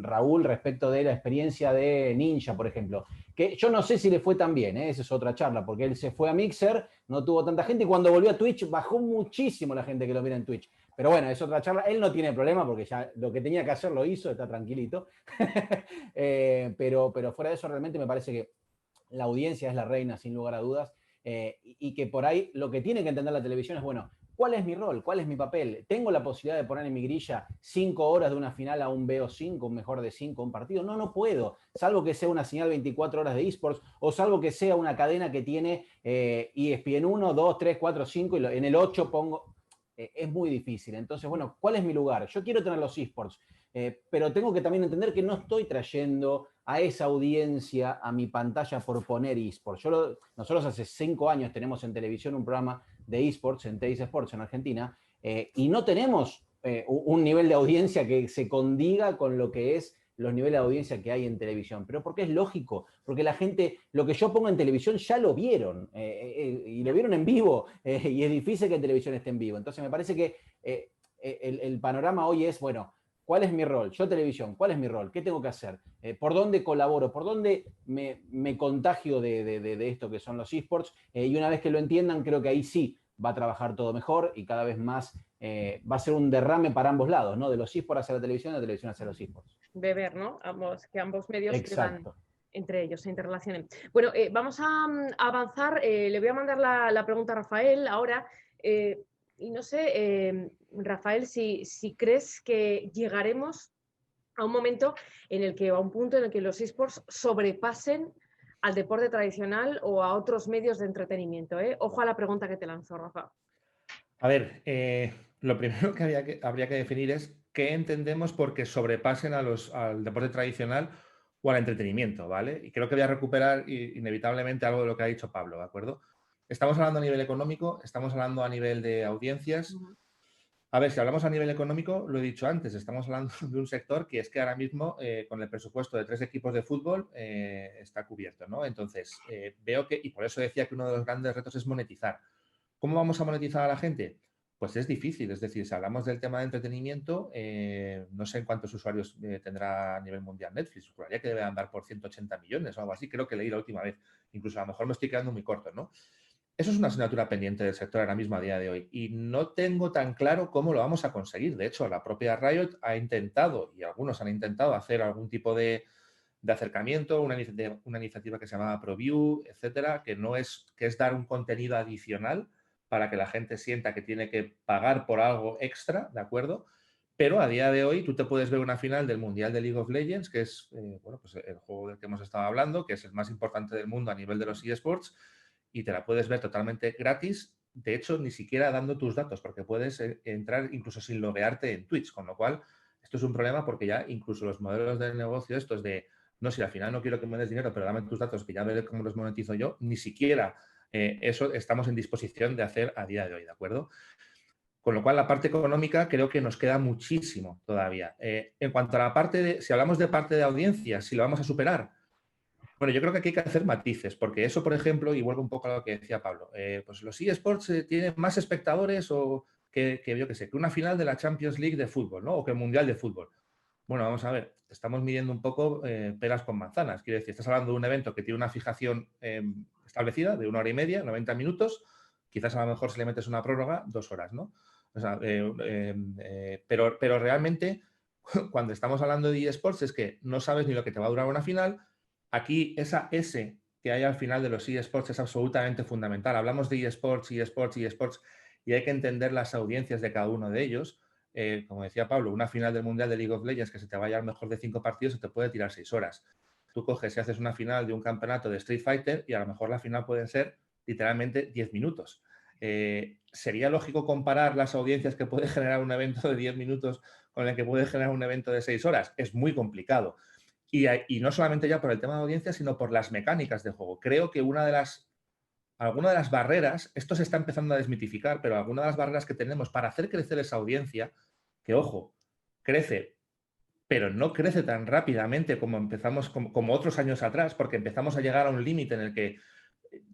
Raúl respecto de la experiencia de Ninja, por ejemplo, que yo no sé si le fue tan bien, esa es otra charla, porque él se fue a Mixer, no tuvo tanta gente, y cuando volvió a Twitch bajó muchísimo la gente que lo mira en Twitch. Pero bueno, es otra charla. Él no tiene problema porque ya lo que tenía que hacer lo hizo, está tranquilito. Pero fuera de eso, realmente me parece que la audiencia es la reina, sin lugar a dudas. Y que por ahí lo que tiene que entender la televisión es, bueno, ¿cuál es mi rol? ¿Cuál es mi papel? ¿Tengo la posibilidad de poner en mi grilla 5 horas de una final a un BO5, un mejor de 5, un partido? No, no puedo, salvo que sea una señal 24 horas de eSports, o salvo que sea una cadena que tiene ESPN 1, 2, 3, 4, 5, y en el 8 pongo... es muy difícil. Entonces, bueno, ¿cuál es mi lugar? Yo quiero tener los eSports, pero tengo que también entender que no estoy trayendo a esa audiencia a mi pantalla por poner eSports. Nosotros hace 5 años tenemos en televisión un programa de eSports en Teis Sports en Argentina, y no tenemos un nivel de audiencia que se condiga con lo que es los niveles de audiencia que hay en televisión, pero porque es lógico, porque la gente, lo que yo pongo en televisión ya lo vieron, y lo vieron en vivo, y es difícil que en televisión esté en vivo. Entonces me parece que el panorama hoy es, bueno, ¿cuál es mi rol? Yo televisión, ¿cuál es mi rol? ¿Qué tengo que hacer? ¿Por dónde colaboro? ¿Por dónde me contagio de esto que son los esports? Y una vez que lo entiendan, creo que ahí sí va a trabajar todo mejor y cada vez más va a ser un derrame para ambos lados, ¿no? De los esports hacia la televisión y de la televisión hacia los esports. Beber, ¿no? Que ambos medios van Exacto. entre ellos, se interrelacionen. Bueno, vamos a avanzar. Le voy a mandar la pregunta a Rafael ahora. Y no sé, Rafael, si crees que llegaremos a un momento en el que, a un punto en el que los esports sobrepasen al deporte tradicional o a otros medios de entretenimiento. Ojo a la pregunta que te lanzó, Rafa. A ver, lo primero que habría que definir es qué entendemos por que sobrepasen al deporte tradicional o al entretenimiento, ¿vale? Y creo que voy a recuperar inevitablemente algo de lo que ha dicho Pablo, ¿de acuerdo? Estamos hablando a nivel económico, estamos hablando a nivel de audiencias. A ver, si hablamos a nivel económico, lo he dicho antes, estamos hablando de un sector que es que ahora mismo, con el presupuesto de 3 equipos de fútbol, está cubierto, ¿no? Entonces, veo que, y por eso decía que uno de los grandes retos es monetizar. ¿Cómo vamos a monetizar a la gente? Pues es difícil, es decir, si hablamos del tema de entretenimiento, no sé en cuántos usuarios tendrá a nivel mundial Netflix, juraría que debe andar por 180 millones o algo así, creo que leí la última vez, incluso a lo mejor me estoy quedando muy corto, ¿no? Eso es una asignatura pendiente del sector ahora mismo a día de hoy y no tengo tan claro cómo lo vamos a conseguir. De hecho, la propia Riot ha intentado, y algunos han intentado, hacer algún tipo de acercamiento, una iniciativa que se llamaba ProView, etcétera, que es dar un contenido adicional para que la gente sienta que tiene que pagar por algo extra, ¿de acuerdo? Pero a día de hoy tú te puedes ver una final del Mundial de League of Legends, que es bueno, pues el juego del que hemos estado hablando, que es el más importante del mundo a nivel de los eSports, y te la puedes ver totalmente gratis, de hecho, ni siquiera dando tus datos, porque puedes entrar incluso sin loguearte en Twitch, con lo cual esto es un problema porque ya incluso los modelos de negocio estos de, no, si al final no quiero que me des dinero, pero dame tus datos que ya veré cómo los monetizo yo, ni siquiera eso estamos en disposición de hacer a día de hoy, ¿de acuerdo? Con lo cual, la parte económica creo que nos queda muchísimo todavía. En cuanto a la parte de, si hablamos de parte de audiencia, si lo vamos a superar, bueno, yo creo que aquí hay que hacer matices, porque eso, por ejemplo, y vuelvo un poco a lo que decía Pablo, pues los eSports tienen más espectadores o que yo qué sé, que una final de la Champions League de fútbol, ¿no? O que el Mundial de fútbol. Bueno, vamos a ver, estamos midiendo un poco peras con manzanas. Quiero decir, estás hablando de un evento que tiene una fijación establecida de 1 hora y media, 90 minutos, quizás a lo mejor si le metes una prórroga, 2 horas, ¿no? O sea, pero realmente cuando estamos hablando de eSports es que no sabes ni lo que te va a durar una final. Aquí esa S que hay al final de los eSports es absolutamente fundamental. Hablamos de eSports y hay que entender las audiencias de cada uno de ellos. Como decía Pablo, una final del Mundial de League of Legends que se te vaya al mejor de 5 partidos se te puede tirar 6 horas. Tú coges y haces una final de un campeonato de Street Fighter y a lo mejor la final pueden ser literalmente 10 minutos. ¿Sería lógico comparar las audiencias que puede generar un evento de 10 minutos con el que puede generar un evento de 6 horas? Es muy complicado. Y no solamente ya por el tema de audiencia, sino por las mecánicas de juego. Creo que alguna de las barreras, esto se está empezando a desmitificar, pero alguna de las barreras que tenemos para hacer crecer esa audiencia, que ojo, crece, pero no crece tan rápidamente como empezamos, como otros años atrás, porque empezamos a llegar a un límite en el que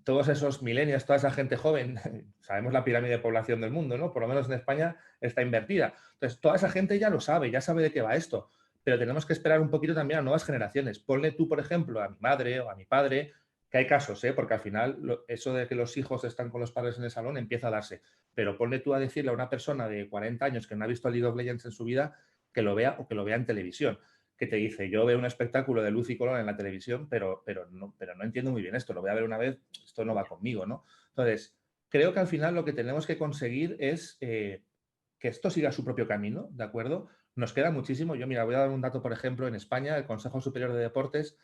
todos esos millennials, toda esa gente joven, sabemos la pirámide de población del mundo, ¿no? Por lo menos en España está invertida. Entonces, toda esa gente ya lo sabe, ya sabe de qué va esto, pero tenemos que esperar un poquito también a nuevas generaciones. Ponle tú, por ejemplo, a mi madre o a mi padre, que hay casos, porque al final eso de que los hijos están con los padres en el salón empieza a darse, pero ponle tú a decirle a una persona de 40 años que no ha visto League of Legends en su vida, que lo vea o que lo vea en televisión, que te dice, yo veo un espectáculo de luz y color en la televisión, pero no entiendo muy bien esto, lo voy a ver una vez, esto no va conmigo, ¿no? Entonces, creo que al final lo que tenemos que conseguir es que esto siga su propio camino, ¿de acuerdo? Nos queda muchísimo. Yo, mira, voy a dar un dato, por ejemplo, en España, el Consejo Superior de Deportes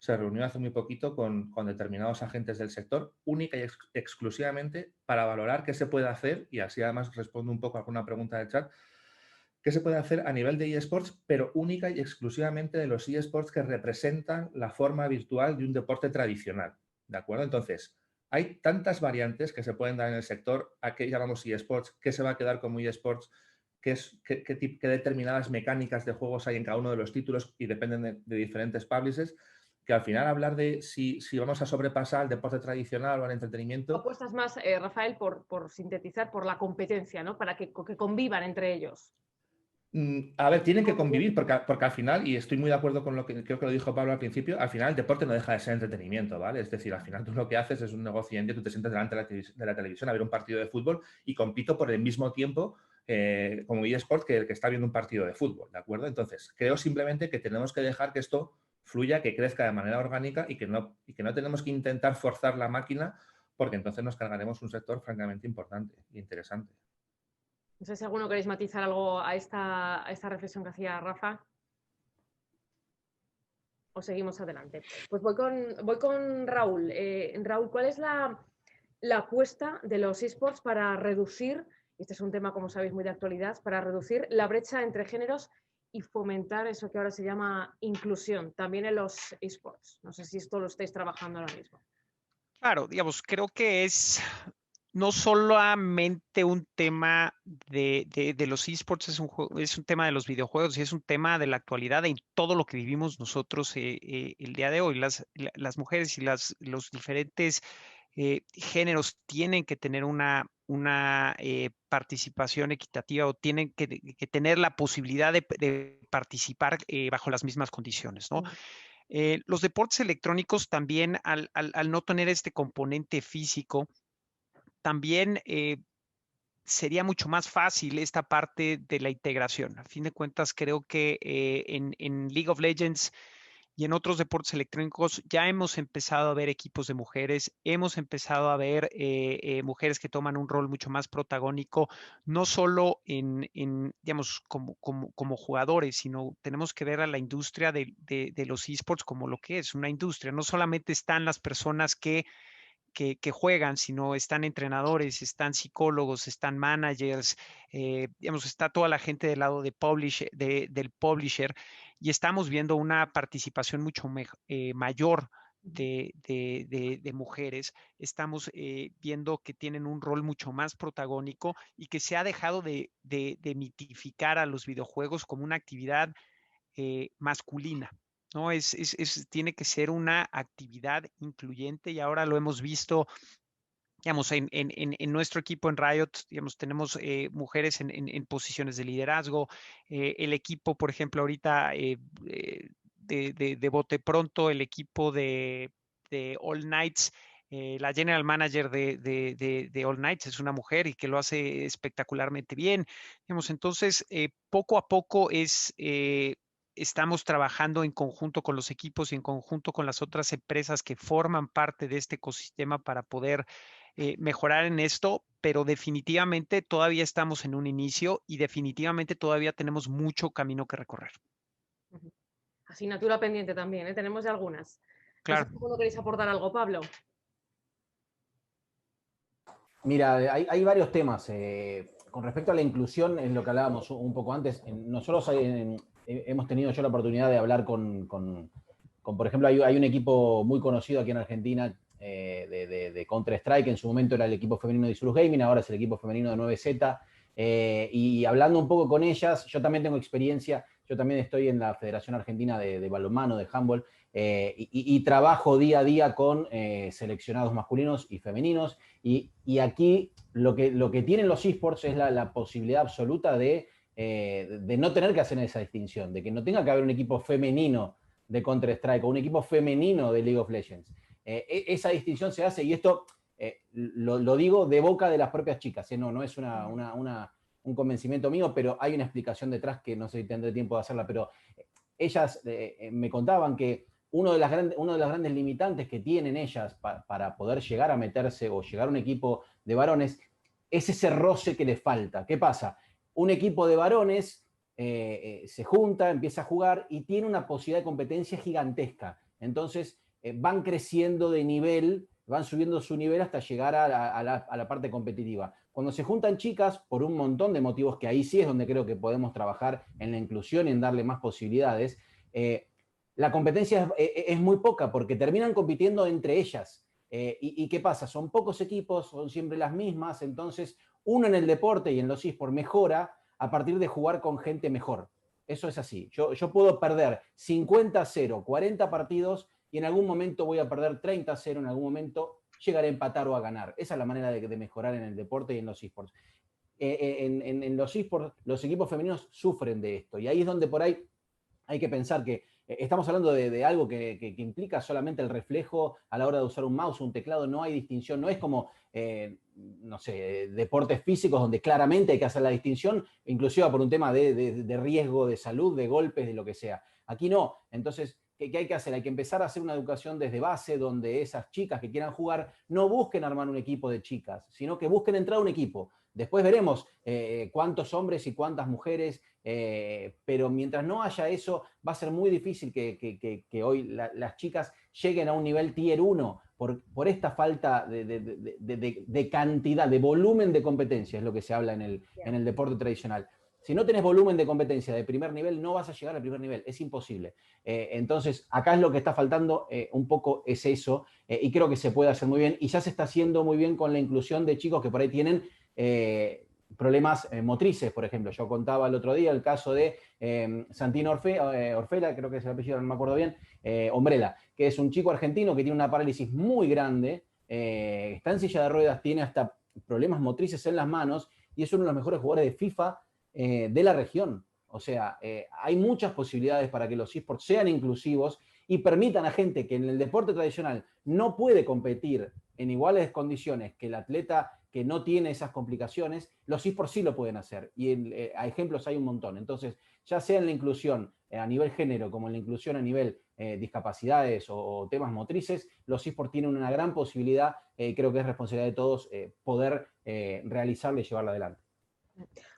se reunió hace muy poquito con determinados agentes del sector, única y exclusivamente para valorar qué se puede hacer, y así además respondo un poco a alguna pregunta del chat, qué se puede hacer a nivel de eSports, pero única y exclusivamente de los eSports que representan la forma virtual de un deporte tradicional, ¿de acuerdo? Entonces, hay tantas variantes que se pueden dar en el sector, a qué llamamos eSports, qué se va a quedar como eSports, qué determinadas mecánicas de juegos hay en cada uno de los títulos y dependen de diferentes publishers, que al final hablar de si vamos a sobrepasar el deporte tradicional o el entretenimiento... Apuestas más, Rafael, por sintetizar, por la competencia, ¿no? Para que convivan entre ellos. A ver, tienen que convivir porque al final, y estoy muy de acuerdo con lo que creo que lo dijo Pablo al principio, al final el deporte no deja de ser entretenimiento, ¿vale? Es decir, al final tú lo que haces es un negocio indio, tú te sientas delante de la televisión a ver un partido de fútbol y compito por el mismo tiempo como eSport que el que está viendo un partido de fútbol, ¿de acuerdo? Entonces, creo simplemente que tenemos que dejar que esto fluya, que crezca de manera orgánica y que no tenemos que intentar forzar la máquina porque entonces nos cargaremos un sector francamente importante e interesante. No sé si alguno queréis matizar algo a esta reflexión que hacía Rafa. O seguimos adelante. Pues voy con Raúl. Raúl, ¿cuál es la apuesta de los eSports para reducir, este es un tema, como sabéis, muy de actualidad, para reducir la brecha entre géneros y fomentar eso que ahora se llama inclusión, también en los eSports? No sé si esto lo estáis trabajando ahora mismo. Claro, digamos, creo que es no solamente un tema de los esports, es un tema de los videojuegos y es un tema de la actualidad en todo lo que vivimos nosotros el día de hoy. Las mujeres y los diferentes géneros tienen que tener una participación equitativa o tienen que tener la posibilidad de participar bajo las mismas condiciones, ¿no? Los deportes electrónicos también, al no tener este componente físico, también sería mucho más fácil esta parte de la integración. A fin de cuentas, creo que en League of Legends y en otros deportes electrónicos ya hemos empezado a ver equipos de mujeres, hemos empezado a ver mujeres que toman un rol mucho más protagónico, no solo digamos, como jugadores, sino tenemos que ver a la industria de los esports como lo que es una industria. No solamente están las personas que juegan, sino están entrenadores, están psicólogos, están managers, digamos, está toda la gente del lado del publisher y estamos viendo una participación mucho mayor de mujeres. Estamos viendo que tienen un rol mucho más protagónico y que se ha dejado de mitificar a los videojuegos como una actividad masculina. ¿No? Tiene que ser una actividad incluyente y ahora lo hemos visto, digamos, en nuestro equipo en Riot, digamos, tenemos mujeres en posiciones de liderazgo. El equipo, por ejemplo, ahorita de bote pronto, el equipo de All Knights, la general manager de All Knights es una mujer y que lo hace espectacularmente bien. Digamos, entonces, poco a poco estamos trabajando en conjunto con los equipos y en conjunto con las otras empresas que forman parte de este ecosistema para poder mejorar en esto, pero definitivamente todavía estamos en un inicio y definitivamente todavía tenemos mucho camino que recorrer. Asignatura pendiente también, ¿eh? Tenemos ya algunas. Claro. No sé cómo queréis aportar algo, Pablo. Mira, hay varios temas. Con respecto a la inclusión, en lo que hablábamos un poco antes, nosotros hemos tenido yo la oportunidad de hablar por ejemplo, hay un equipo muy conocido aquí en Argentina de Counter-Strike, en su momento era el equipo femenino de Isurus Gaming, ahora es el equipo femenino de 9Z, y hablando un poco con ellas, yo también tengo experiencia, yo también estoy en la Federación Argentina de Balonmano, de Handball, y trabajo día a día con seleccionados masculinos y femeninos, y aquí lo que tienen los esports es la posibilidad absoluta de no tener que hacer esa distinción, de que no tenga que haber un equipo femenino de Counter-Strike o un equipo femenino de League of Legends. Esa distinción se hace, y esto lo digo de boca de las propias chicas, no es un convencimiento mío, pero hay una explicación detrás que no sé si tendré tiempo de hacerla, pero ellas me contaban que uno de las grandes limitantes que tienen ellas para poder llegar a meterse o llegar a un equipo de varones es ese roce que les falta. ¿Qué pasa? Un equipo de varones se junta, empieza a jugar y tiene una posibilidad de competencia gigantesca. Entonces van creciendo de nivel, van subiendo su nivel hasta llegar a la parte competitiva. Cuando se juntan chicas, por un montón de motivos, que ahí sí es donde creo que podemos trabajar en la inclusión y en darle más posibilidades, la competencia es muy poca porque terminan compitiendo entre ellas. ¿Y qué pasa? Son pocos equipos, son siempre las mismas, entonces uno en el deporte y en los eSports mejora a partir de jugar con gente mejor. Eso es así. Yo puedo perder 50-0, 40 partidos y en algún momento voy a perder 30-0, en algún momento llegaré a empatar o a ganar. Esa es la manera de mejorar en el deporte y en los esports. En los esports, los equipos femeninos sufren de esto. Y ahí es donde por ahí hay que pensar que estamos hablando de algo que implica solamente el reflejo a la hora de usar un mouse, un teclado. No hay distinción, no es como, no sé, deportes físicos donde claramente hay que hacer la distinción, inclusive por un tema de riesgo, de salud, de golpes, de lo que sea. Aquí no. Entonces, ¿qué hay que hacer? Hay que empezar a hacer una educación desde base, donde esas chicas que quieran jugar no busquen armar un equipo de chicas, sino que busquen entrar a un equipo. Después veremos cuántos hombres y cuántas mujeres, pero mientras no haya eso, va a ser muy difícil que hoy las chicas lleguen a un nivel tier 1 por esta falta de cantidad, de volumen de competencia, es lo que se habla en el deporte tradicional. Si no tenés volumen de competencia de primer nivel, no vas a llegar al primer nivel, es imposible. Entonces, acá es lo que está faltando un poco es eso, y creo que se puede hacer muy bien, y ya se está haciendo muy bien con la inclusión de chicos que por ahí tienen problemas motrices, por ejemplo. Yo contaba el otro día el caso de Santino Orfela, creo que es el apellido, no me acuerdo bien, Ombrela, que es un chico argentino que tiene una parálisis muy grande, está en silla de ruedas, tiene hasta problemas motrices en las manos, y es uno de los mejores jugadores de FIFA de la región. O sea, hay muchas posibilidades para que los esports sean inclusivos y permitan a gente que en el deporte tradicional no puede competir en iguales condiciones que el atleta que no tiene esas complicaciones, los esports sí lo pueden hacer. Y a ejemplos hay un montón. Entonces, ya sea en la inclusión a nivel género como en la inclusión a nivel discapacidades o temas motrices, los esports tienen una gran posibilidad, creo que es responsabilidad de todos poder realizarla y llevarla adelante.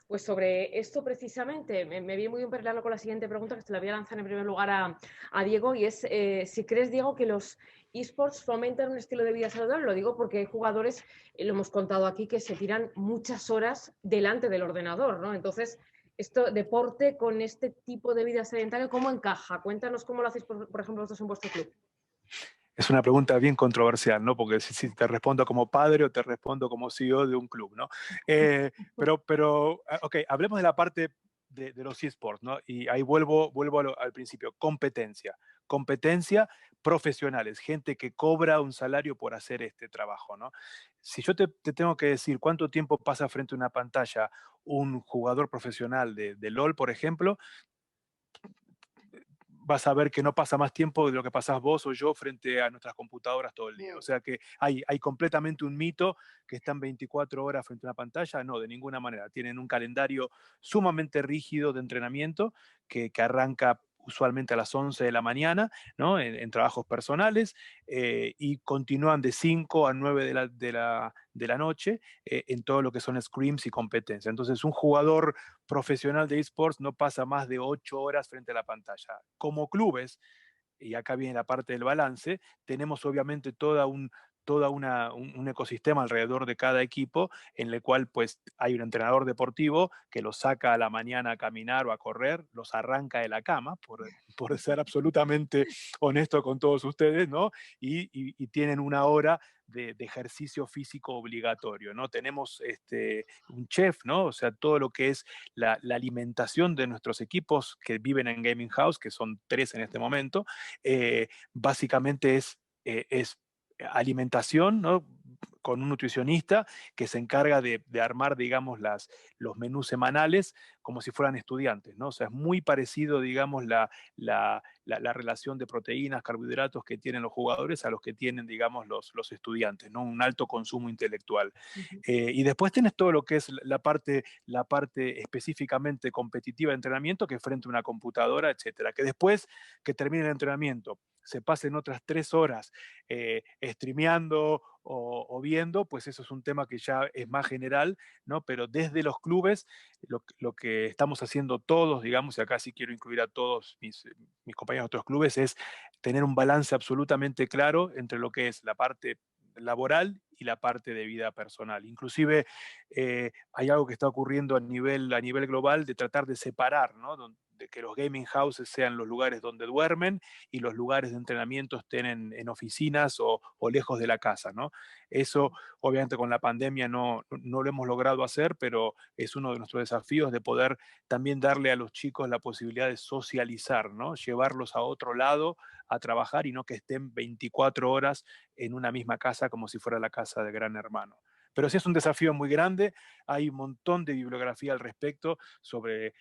Pues sobre esto precisamente, me viene muy bien parlarlo con la siguiente pregunta, que te la voy a lanzar en primer lugar a Diego, y es si crees, Diego, que los esports fomentan un estilo de vida saludable. Lo digo porque hay jugadores, lo hemos contado aquí, que se tiran muchas horas delante del ordenador, ¿no? Entonces, esto, deporte con este tipo de vida sedentaria, ¿cómo encaja? Cuéntanos cómo lo hacéis, por ejemplo, vosotros en vuestro club. Es una pregunta bien controversial, ¿no? Porque si te respondo como padre o te respondo como CEO de un club, ¿no? Ok, hablemos de la parte de los esports, ¿no? Y ahí vuelvo al principio. Competencia, profesionales, gente que cobra un salario por hacer este trabajo, ¿no? Si yo te tengo que decir cuánto tiempo pasa frente a una pantalla un jugador profesional de LOL, por ejemplo, vas a ver que no pasa más tiempo de lo que pasás vos o yo frente a nuestras computadoras todo el día. O sea que hay completamente un mito que están 24 horas frente a una pantalla. No, de ninguna manera. Tienen un calendario sumamente rígido de entrenamiento que arranca usualmente a las 11 de la mañana, ¿no? En trabajos personales, y continúan de 5 a 9 de la noche en todo lo que son scrims y competencias. Entonces, un jugador profesional de esports no pasa más de 8 horas frente a la pantalla. Como clubes, y acá viene la parte del balance, tenemos obviamente un ecosistema alrededor de cada equipo en el cual pues hay un entrenador deportivo que los saca a la mañana a caminar o a correr, los arranca de la cama, por ser absolutamente honesto con todos ustedes, ¿no? Y tienen una hora de ejercicio físico obligatorio, ¿no? Tenemos un chef, ¿no? O sea, todo lo que es la alimentación de nuestros equipos que viven en Gaming House, que son 3 en este momento, básicamente es alimentación, ¿no? Con un nutricionista que se encarga de armar, digamos, los menús semanales como si fueran estudiantes, ¿no? O sea, es muy parecido, digamos, la relación de proteínas, carbohidratos que tienen los jugadores a los que tienen, digamos, los estudiantes, ¿no? Un alto consumo intelectual. Y después tienes todo lo que es la parte específicamente competitiva de entrenamiento, que es frente a una computadora, etcétera. Que después que termine el entrenamiento se pasen otras 3 horas streameando o viendo, pues eso es un tema que ya es más general, ¿no? Pero desde los clubes, lo que estamos haciendo todos, digamos, y acá sí quiero incluir a todos mis compañeros de otros clubes, es tener un balance absolutamente claro entre lo que es la parte laboral y la parte de vida personal. Inclusive hay algo que está ocurriendo a nivel global de tratar de separar, ¿no? de que los gaming houses sean los lugares donde duermen y los lugares de entrenamiento estén en oficinas o lejos de la casa, ¿no? Eso, obviamente, con la pandemia no lo hemos logrado hacer, pero es uno de nuestros desafíos de poder también darle a los chicos la posibilidad de socializar, ¿no? Llevarlos a otro lado a trabajar y no que estén 24 horas en una misma casa como si fuera la casa de Gran Hermano. Pero sí es un desafío muy grande, hay un montón de bibliografía al respecto sobre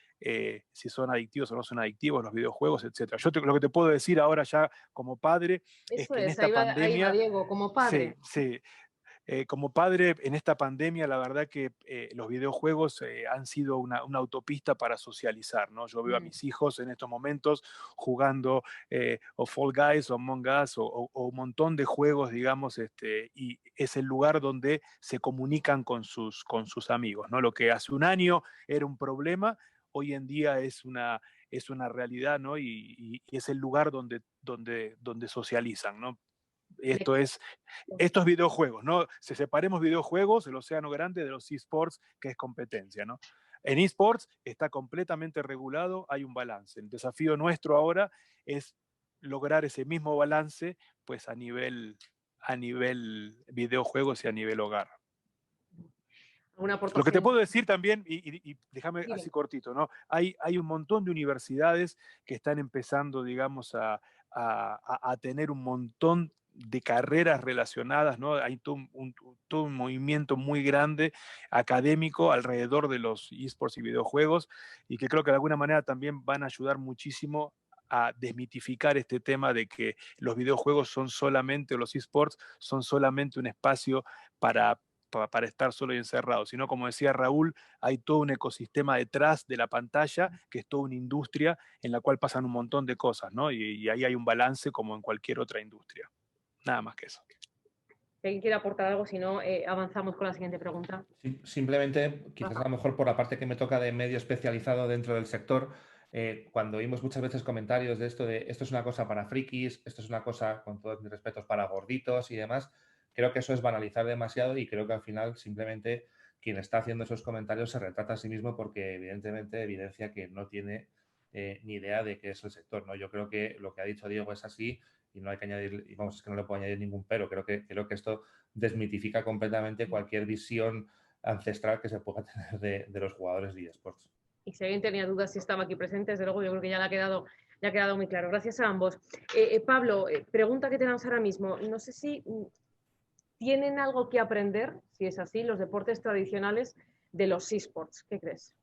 si son adictivos o no son adictivos los videojuegos, etc. Lo que te puedo decir ahora ya como padre es Eso que en es, esta ahí va pandemia, Diego, como sí, padre. sí, como padre, en esta pandemia, la verdad que los videojuegos han sido una autopista para socializar, ¿no? Yo veo a Mm. mis hijos en estos momentos jugando o Fall Guys o Among Us o un montón de juegos, digamos, y es el lugar donde se comunican con sus amigos, ¿no? Lo que hace un año era un problema, hoy en día es una realidad, ¿no? Y es el lugar donde socializan, ¿no? Me- Estos videojuegos, ¿no? Si separemos videojuegos, el océano grande, de los esports, que es competencia, ¿no? En esports está completamente regulado, hay un balance. El desafío nuestro ahora es lograr ese mismo balance, pues a nivel videojuegos y a nivel hogar. ¿Alguna Lo que te aportación? puedo decir también, y déjame Dime. así cortito, ¿no? Hay un montón de universidades que están empezando, digamos, a tener un montón de carreras relacionadas, ¿no? Hay todo un movimiento muy grande académico alrededor de los esports y videojuegos, y que creo que de alguna manera también van a ayudar muchísimo a desmitificar este tema de que los videojuegos son solamente, o los esports son solamente un espacio para estar solo y encerrado, sino, como decía Raúl, hay todo un ecosistema detrás de la pantalla, que es toda una industria en la cual pasan un montón de cosas, ¿no? Y ahí hay un balance como en cualquier otra industria. Nada más que eso. Si alguien quiere aportar algo, si no, avanzamos con la siguiente pregunta. Sí, simplemente, quizás a lo mejor por la parte que me toca de medio especializado dentro del sector, cuando oímos muchas veces comentarios de esto es una cosa para frikis, esto es una cosa, con todos mis respetos, para gorditos y demás, creo que eso es banalizar demasiado y creo que al final simplemente quien está haciendo esos comentarios se retrata a sí mismo porque evidentemente evidencia que no tiene ni idea de qué es el sector, ¿no? Yo creo que lo que ha dicho Diego es así y no hay que añadir, y vamos, es que no le puedo añadir ningún pero, creo que esto desmitifica completamente cualquier visión ancestral que se pueda tener de los jugadores de eSports. Y si alguien tenía dudas si estaba aquí presente, desde luego yo creo que ya ha quedado muy claro. Gracias a ambos. Pablo, pregunta que tenemos ahora mismo. No sé si tienen algo que aprender, si es así, los deportes tradicionales de los eSports. ¿Qué crees?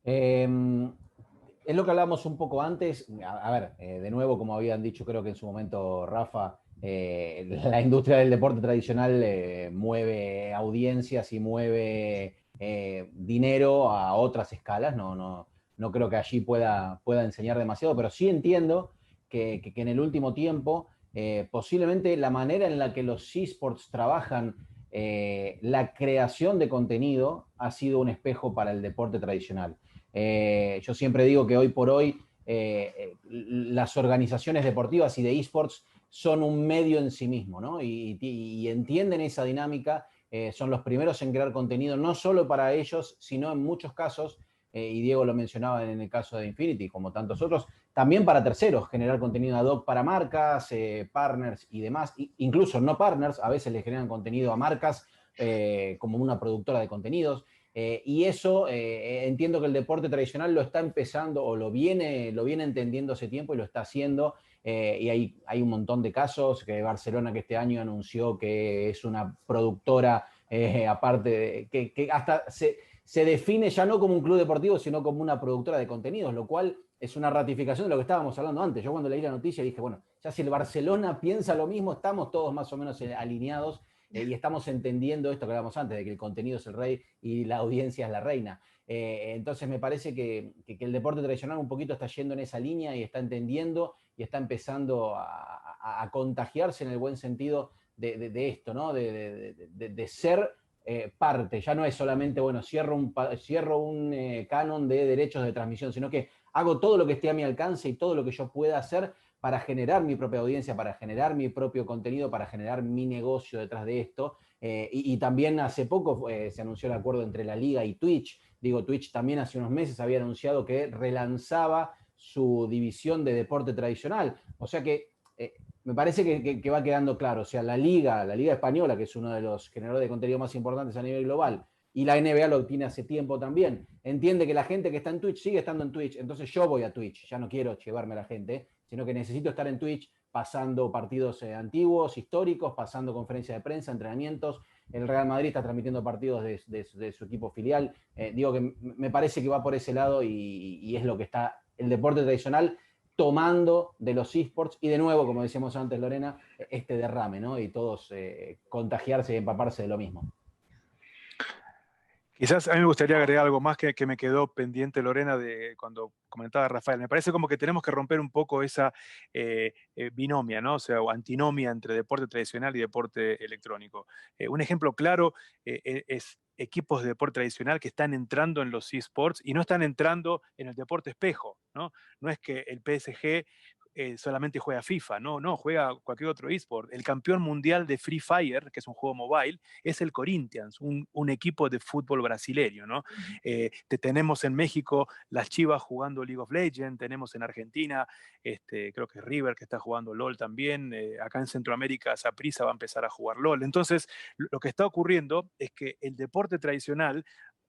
Es lo que hablábamos un poco antes. A ver, de nuevo, como habían dicho, creo que en su momento Rafa, la industria del deporte tradicional mueve audiencias y mueve dinero a otras escalas. No creo que allí pueda enseñar demasiado, pero sí entiendo que en el último tiempo, posiblemente la manera en la que los esports trabajan la creación de contenido ha sido un espejo para el deporte tradicional. Yo siempre digo que hoy por hoy las organizaciones deportivas y de esports son un medio en sí mismo, ¿no? Y entienden esa dinámica, son los primeros en crear contenido, no solo para ellos, sino en muchos casos, y Diego lo mencionaba en el caso de Infinity, como tantos otros, también para terceros, generar contenido ad hoc para marcas, partners y demás, incluso no partners, a veces les generan contenido a marcas como una productora de contenidos. Y eso entiendo que el deporte tradicional lo está empezando o lo viene entendiendo hace tiempo y lo está haciendo. Y hay un montón de casos, que Barcelona, que este año anunció que es una productora, aparte, que hasta se define ya no como un club deportivo, sino como una productora de contenidos, lo cual es una ratificación de lo que estábamos hablando antes. Yo cuando leí la noticia dije, bueno, ya si el Barcelona piensa lo mismo, estamos todos más o menos alineados. Y estamos entendiendo esto que hablábamos antes, de que el contenido es el rey y la audiencia es la reina. Entonces me parece que el deporte tradicional un poquito está yendo en esa línea y está entendiendo y está empezando a contagiarse en el buen sentido de esto, ¿no? De ser parte. Ya no es solamente, bueno, cierro un canon de derechos de transmisión, sino que hago todo lo que esté a mi alcance y todo lo que yo pueda hacer para generar mi propia audiencia, para generar mi propio contenido, para generar mi negocio detrás de esto. Y también hace poco se anunció el acuerdo entre la Liga y Twitch. Digo, Twitch también hace unos meses había anunciado que relanzaba su división de deporte tradicional. O sea que me parece que va quedando claro. O sea, la Liga Española, que es uno de los generadores de contenido más importantes a nivel global, y la NBA lo tiene hace tiempo también, entiende que la gente que está en Twitch sigue estando en Twitch, entonces yo voy a Twitch, ya no quiero llevarme a la gente, sino que necesito estar en Twitch pasando partidos antiguos, históricos, pasando conferencias de prensa, entrenamientos. El Real Madrid está transmitiendo partidos de su equipo filial. Digo que me parece que va por ese lado y es lo que está el deporte tradicional tomando de los esports y de nuevo, como decíamos antes, Lorena, este derrame, ¿no? Y todos contagiarse y empaparse de lo mismo. Quizás a mí me gustaría agregar algo más que me quedó pendiente, Lorena, de cuando comentaba Rafael. Me parece como que tenemos que romper un poco esa binomia, ¿no? O sea, o antinomia entre deporte tradicional y deporte electrónico. Un ejemplo claro es equipos de deporte tradicional que están entrando en los esports y no están entrando en el deporte espejo, ¿no? No es que el PSG solamente juega FIFA, no, juega cualquier otro esport. El campeón mundial de Free Fire, que es un juego mobile, es el Corinthians, un equipo de fútbol brasileño, ¿no? Tenemos en México las Chivas jugando League of Legends, tenemos en Argentina, creo que River que está jugando LOL también, acá en Centroamérica Saprissa va a empezar a jugar LOL. Entonces, lo que está ocurriendo es que el deporte tradicional,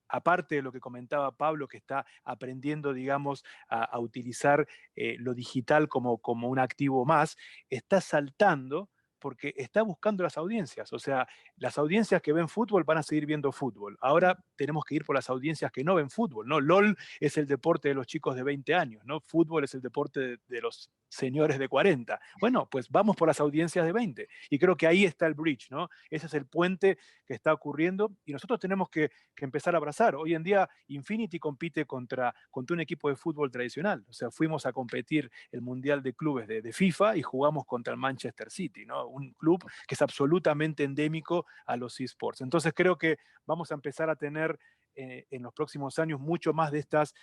aparte de lo que comentaba Pablo, que está aprendiendo, digamos, a utilizar lo digital como un activo más, está saltando porque está buscando las audiencias. O sea, las audiencias que ven fútbol van a seguir viendo fútbol. Ahora tenemos que ir por las audiencias que no ven fútbol, ¿no? LOL es el deporte de los chicos de 20 años, ¿no? Fútbol es el deporte de los señores de 40. Bueno, pues vamos por las audiencias de 20. Y creo que ahí está el bridge, ¿no? Ese es el puente que está ocurriendo y nosotros tenemos que empezar a abrazar. Hoy en día Infinity compite contra un equipo de fútbol tradicional. O sea, fuimos a competir el Mundial de Clubes de FIFA y jugamos contra el Manchester City, ¿no? Un club que es absolutamente endémico a los esports. Entonces creo que vamos a empezar a tener en los próximos años mucho más de estas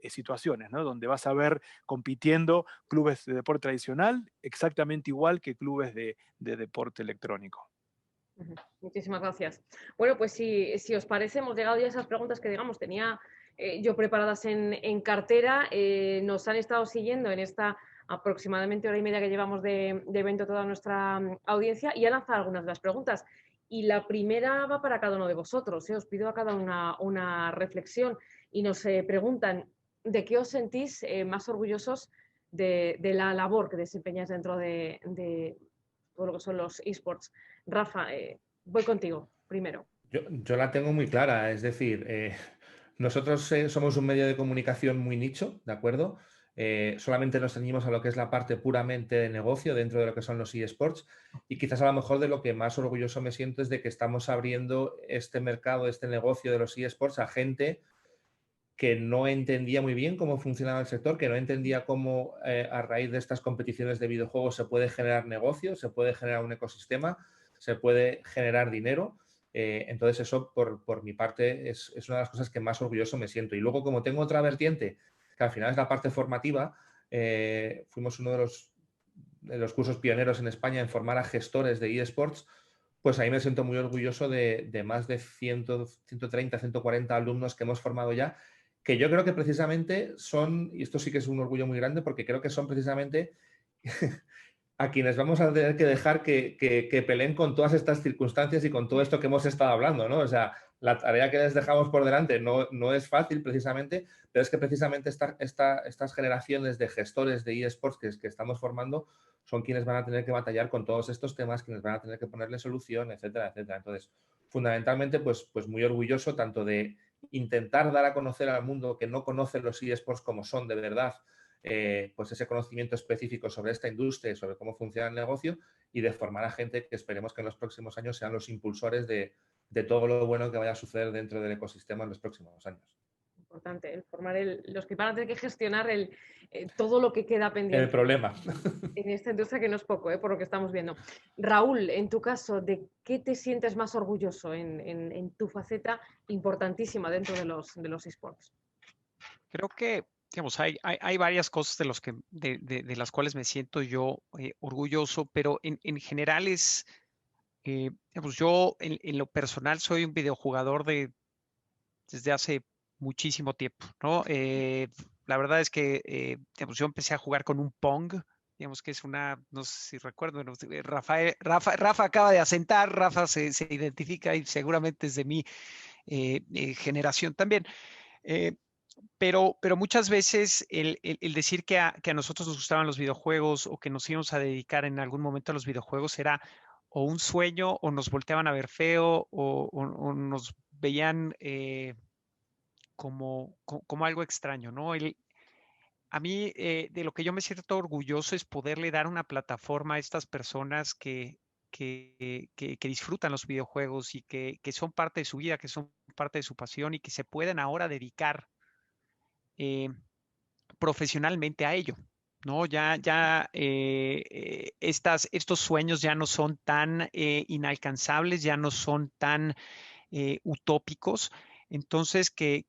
situaciones, ¿no? Donde vas a ver compitiendo clubes de deporte tradicional exactamente igual que clubes de deporte electrónico. Muchísimas gracias. Bueno, pues si os parece, hemos llegado ya a esas preguntas que, digamos, tenía yo preparadas en cartera. Nos han estado siguiendo en esta aproximadamente hora y media que llevamos de evento toda nuestra audiencia y han lanzado algunas de las preguntas. Y la primera va para cada uno de vosotros. Os pido a cada una reflexión y nos preguntan ¿de qué os sentís más orgullosos de la labor que desempeñáis dentro de todo lo que son los esports? Rafa, voy contigo primero. Yo la tengo muy clara, es decir, nosotros somos un medio de comunicación muy nicho, ¿de acuerdo? Solamente nos ceñimos a lo que es la parte puramente de negocio dentro de lo que son los eSports y quizás a lo mejor de lo que más orgulloso me siento es de que estamos abriendo este mercado, este negocio de los eSports a gente que no entendía muy bien cómo funcionaba el sector, que no entendía cómo a raíz de estas competiciones de videojuegos se puede generar negocio, se puede generar un ecosistema, se puede generar dinero. Entonces eso por mi parte es una de las cosas que más orgulloso me siento. Y luego como tengo otra vertiente, que al final es la parte formativa, fuimos uno de los cursos pioneros en España en formar a gestores de eSports, pues ahí me siento muy orgulloso de más de 130, 140 alumnos que hemos formado ya, que yo creo que precisamente son, y esto sí que es un orgullo muy grande, porque creo que son precisamente a quienes vamos a tener que dejar que peleen con todas estas circunstancias y con todo esto que hemos estado hablando, ¿no? O sea, la tarea que les dejamos por delante no es fácil precisamente, pero es que precisamente estas generaciones de gestores de eSports que estamos formando son quienes van a tener que batallar con todos estos temas, quienes van a tener que ponerle solución, etcétera, etcétera. Entonces, fundamentalmente, pues muy orgulloso tanto de intentar dar a conocer al mundo que no conoce los eSports como son de verdad, pues ese conocimiento específico sobre esta industria y sobre cómo funciona el negocio y de formar a gente que esperemos que en los próximos años sean los impulsores de todo lo bueno que vaya a suceder dentro del ecosistema en los próximos años. Importante, el formar los que van a tener que gestionar todo lo que queda pendiente. El problema. En esta industria que no es poco, por lo que estamos viendo. Raúl, en tu caso, ¿de qué te sientes más orgulloso en tu faceta importantísima dentro de los esports? Creo que, digamos, hay varias cosas de las cuales me siento yo orgulloso, pero en general es pues yo en lo personal soy un videojugador desde hace muchísimo tiempo, ¿no? La verdad es que digamos, yo empecé a jugar con un Pong, digamos que es no sé si recuerdo, no sé, Rafa acaba de asentar, Rafa se identifica y seguramente es de mi generación también. Pero muchas veces el decir que a nosotros nos gustaban los videojuegos o que nos íbamos a dedicar en algún momento a los videojuegos era o un sueño o nos volteaban a ver feo o nos veían como algo extraño, ¿no? A mí de lo que yo me siento orgulloso es poderle dar una plataforma a estas personas que disfrutan los videojuegos y que son parte de su vida, que son parte de su pasión y que se pueden ahora dedicar eh, profesionalmente a ello. ¿No? Estos sueños ya no son tan inalcanzables, ya no son tan utópicos. Entonces, que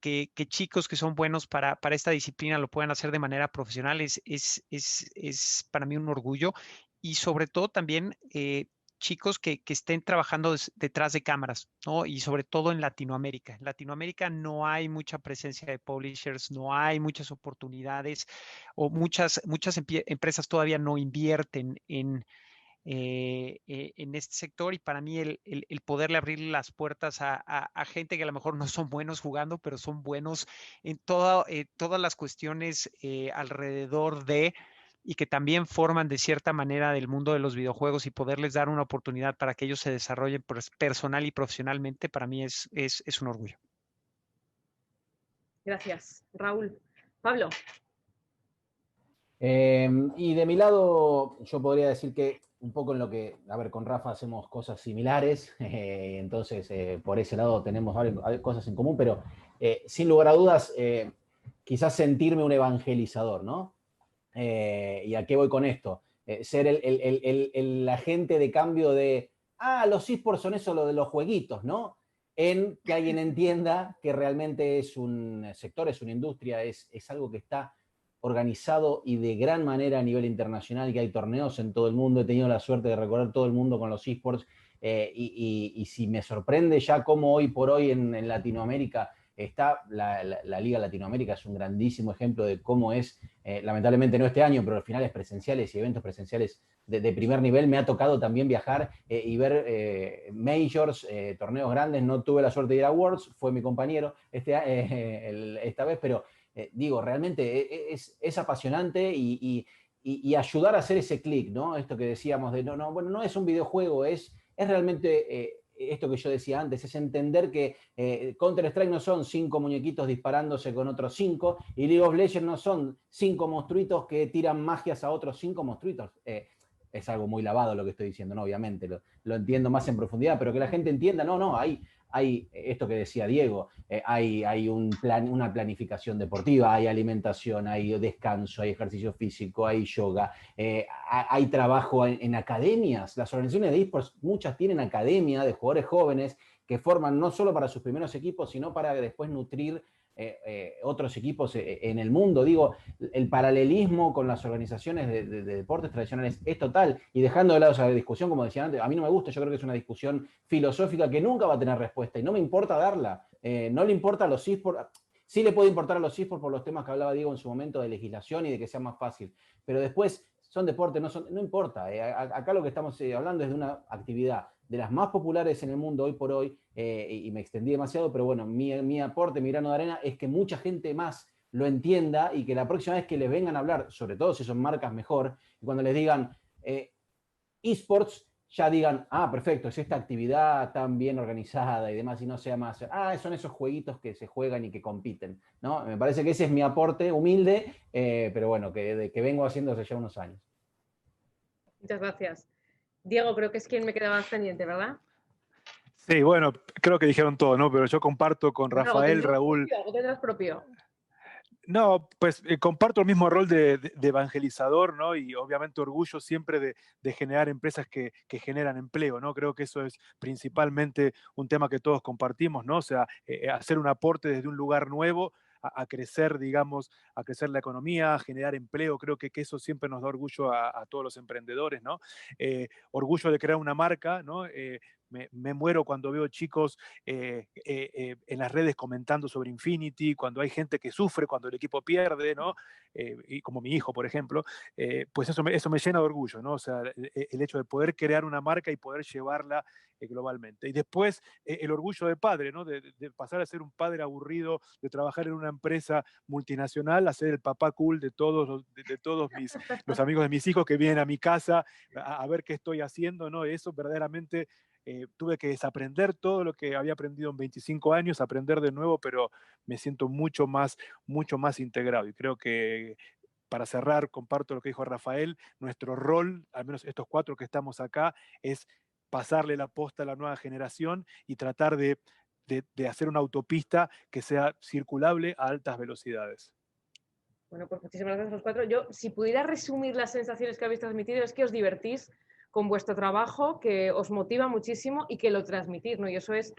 chicos que son buenos para esta disciplina lo puedan hacer de manera profesional es para mí un orgullo. Y sobre todo también chicos que estén trabajando detrás de cámaras, ¿no? Y sobre todo en Latinoamérica. En Latinoamérica no hay mucha presencia de publishers, no hay muchas oportunidades o muchas empresas todavía no invierten en este sector y para mí el poderle abrir las puertas a gente que a lo mejor no son buenos jugando, pero son buenos en todas las cuestiones alrededor de y que también forman de cierta manera del mundo de los videojuegos y poderles dar una oportunidad para que ellos se desarrollen personal y profesionalmente, para mí es un orgullo. Gracias, Raúl. Pablo. Y de mi lado, yo podría decir que un poco en lo que, a ver, con Rafa hacemos cosas similares, entonces por ese lado tenemos cosas en común, pero sin lugar a dudas, quizás sentirme un evangelizador, ¿no? ¿Y a qué voy con esto? Ser el agente de cambio de, los esports son eso lo de los jueguitos, ¿no? En que alguien entienda que realmente es un sector, es una industria, es algo que está organizado y de gran manera a nivel internacional, que hay torneos en todo el mundo, he tenido la suerte de recorrer todo el mundo con los esports, y si me sorprende ya cómo hoy por hoy en Latinoamérica está la Liga Latinoamérica, es un grandísimo ejemplo de cómo es, lamentablemente no este año, pero finales presenciales y eventos presenciales de primer nivel. Me ha tocado también viajar y ver majors, torneos grandes. No tuve la suerte de ir a Worlds, fue mi compañero esta vez, pero digo, realmente es apasionante y ayudar a hacer ese clic, ¿no? Esto que decíamos de, bueno, no es un videojuego, es realmente esto que yo decía antes, es entender que Counter-Strike no son 5 muñequitos disparándose con otros 5, y League of Legends no son 5 monstruitos que tiran magias a otros 5 monstruitos. Es algo muy lavado lo que estoy diciendo, ¿no? Obviamente, lo entiendo más en profundidad, pero que la gente entienda, hay esto que decía Diego, hay una planificación deportiva, hay alimentación, hay descanso, hay ejercicio físico, hay yoga, hay trabajo en academias. Las organizaciones de esports, muchas tienen academia de jugadores jóvenes que forman no solo para sus primeros equipos, sino para después nutrir otros equipos en el mundo. Digo, el paralelismo con las organizaciones de deportes tradicionales es total, y dejando de lado esa discusión, como decía antes, a mí no me gusta, yo creo que es una discusión filosófica que nunca va a tener respuesta y no me importa darla. No le importa a los esports, sí le puede importar a los esports por los temas que hablaba Diego en su momento de legislación y de que sea más fácil, pero después son deportes, no importa. Acá lo que estamos hablando es de una actividad de las más populares en el mundo hoy por hoy, y me extendí demasiado, pero bueno, mi aporte, mi grano de arena es que mucha gente más lo entienda y que la próxima vez que les vengan a hablar, sobre todo si son marcas mejor, y cuando les digan esports, ya digan, perfecto, es esta actividad tan bien organizada y demás, y no sea más, son esos jueguitos que se juegan y que compiten, ¿no? Me parece que ese es mi aporte humilde, pero bueno, que vengo haciendo hace ya unos años. Muchas gracias. Diego, creo que es quien me queda más pendiente, ¿verdad? Sí, bueno, creo que dijeron todo, ¿no? Pero yo comparto con Rafael, Raúl. ¿Algo tendrás propio? No, pues comparto el mismo rol de evangelizador, ¿no? Y obviamente orgullo siempre de generar empresas que generan empleo, ¿no? Creo que eso es principalmente un tema que todos compartimos, ¿no? O sea, hacer un aporte desde un lugar nuevo a crecer, digamos, a crecer la economía, a generar empleo. Creo que eso siempre nos da orgullo a todos los emprendedores, ¿no? Orgullo de crear una marca, ¿no? Me muero cuando veo chicos en las redes comentando sobre Infinity, cuando hay gente que sufre, cuando el equipo pierde, ¿no? Y como mi hijo, por ejemplo, pues eso me llena de orgullo, ¿no? O sea, el hecho de poder crear una marca y poder llevarla globalmente. Y después el orgullo de padre, ¿no? De pasar a ser un padre aburrido, de trabajar en una empresa multinacional, a ser el papá cool de todos los amigos de mis hijos que vienen a mi casa a ver qué estoy haciendo, ¿no? Eso verdaderamente tuve que desaprender todo lo que había aprendido en 25 años, aprender de nuevo, pero me siento mucho más integrado. Y creo que, para cerrar, comparto lo que dijo Rafael, nuestro rol, al menos estos 4 que estamos acá, es pasarle la posta a la nueva generación y tratar de hacer una autopista que sea circulable a altas velocidades. Bueno, pues muchísimas gracias a los 4. Yo, si pudiera resumir las sensaciones que habéis transmitido, es que os divertís con vuestro trabajo, que os motiva muchísimo y que lo transmitís, ¿no? Y eso es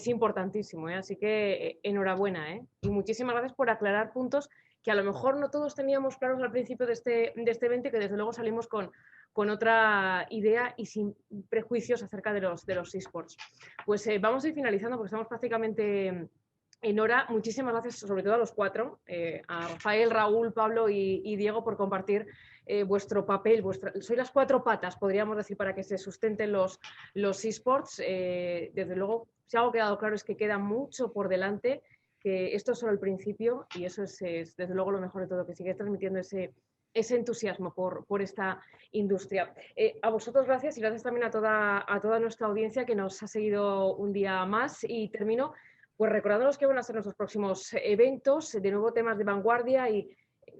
importantísimo, ¿eh? Así que enhorabuena, ¿eh? Y muchísimas gracias por aclarar puntos que a lo mejor no todos teníamos claros al principio de este evento y que desde luego salimos con otra idea y sin prejuicios acerca de los eSports. Pues vamos a ir finalizando porque estamos prácticamente en hora. Muchísimas gracias sobre todo a los 4, a Rafael, Raúl, Pablo y Diego, por compartir vuestro papel. Sois las 4 patas, podríamos decir, para que se sustenten los eSports. Desde luego, si algo ha quedado claro es que queda mucho por delante, que esto es solo el principio y eso es desde luego lo mejor de todo, que sigue transmitiendo ese entusiasmo por esta industria. A vosotros gracias y gracias también a toda nuestra audiencia que nos ha seguido un día más, y termino pues recordándonos que van a ser nuestros próximos eventos, de nuevo temas de vanguardia y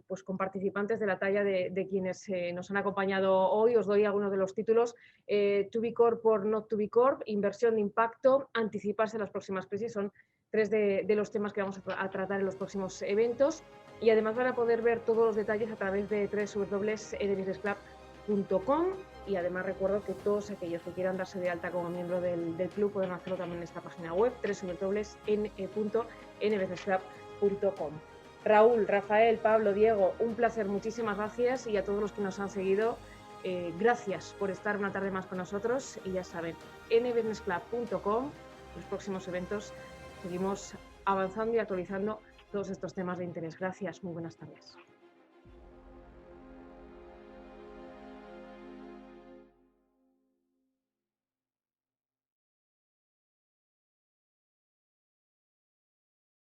pues con participantes de la talla de quienes nos han acompañado hoy. Os doy algunos de los títulos: To Be Corp or Not To Be Corp, inversión de impacto, anticiparse a las próximas crisis. Son 3 de los temas que vamos a tratar en los próximos eventos, y además van a poder ver todos los detalles a través de www.nbusinessclub.com. Y además recuerdo que todos aquellos que quieran darse de alta como miembro del club pueden hacerlo también en esta página web, www.nbusinessclub.com. Raúl, Rafael, Pablo, Diego, un placer, muchísimas gracias, y a todos los que nos han seguido, gracias por estar una tarde más con nosotros. Y ya saben, nbusinessclub.com, los próximos eventos, seguimos avanzando y actualizando todos estos temas de interés. Gracias, muy buenas tardes.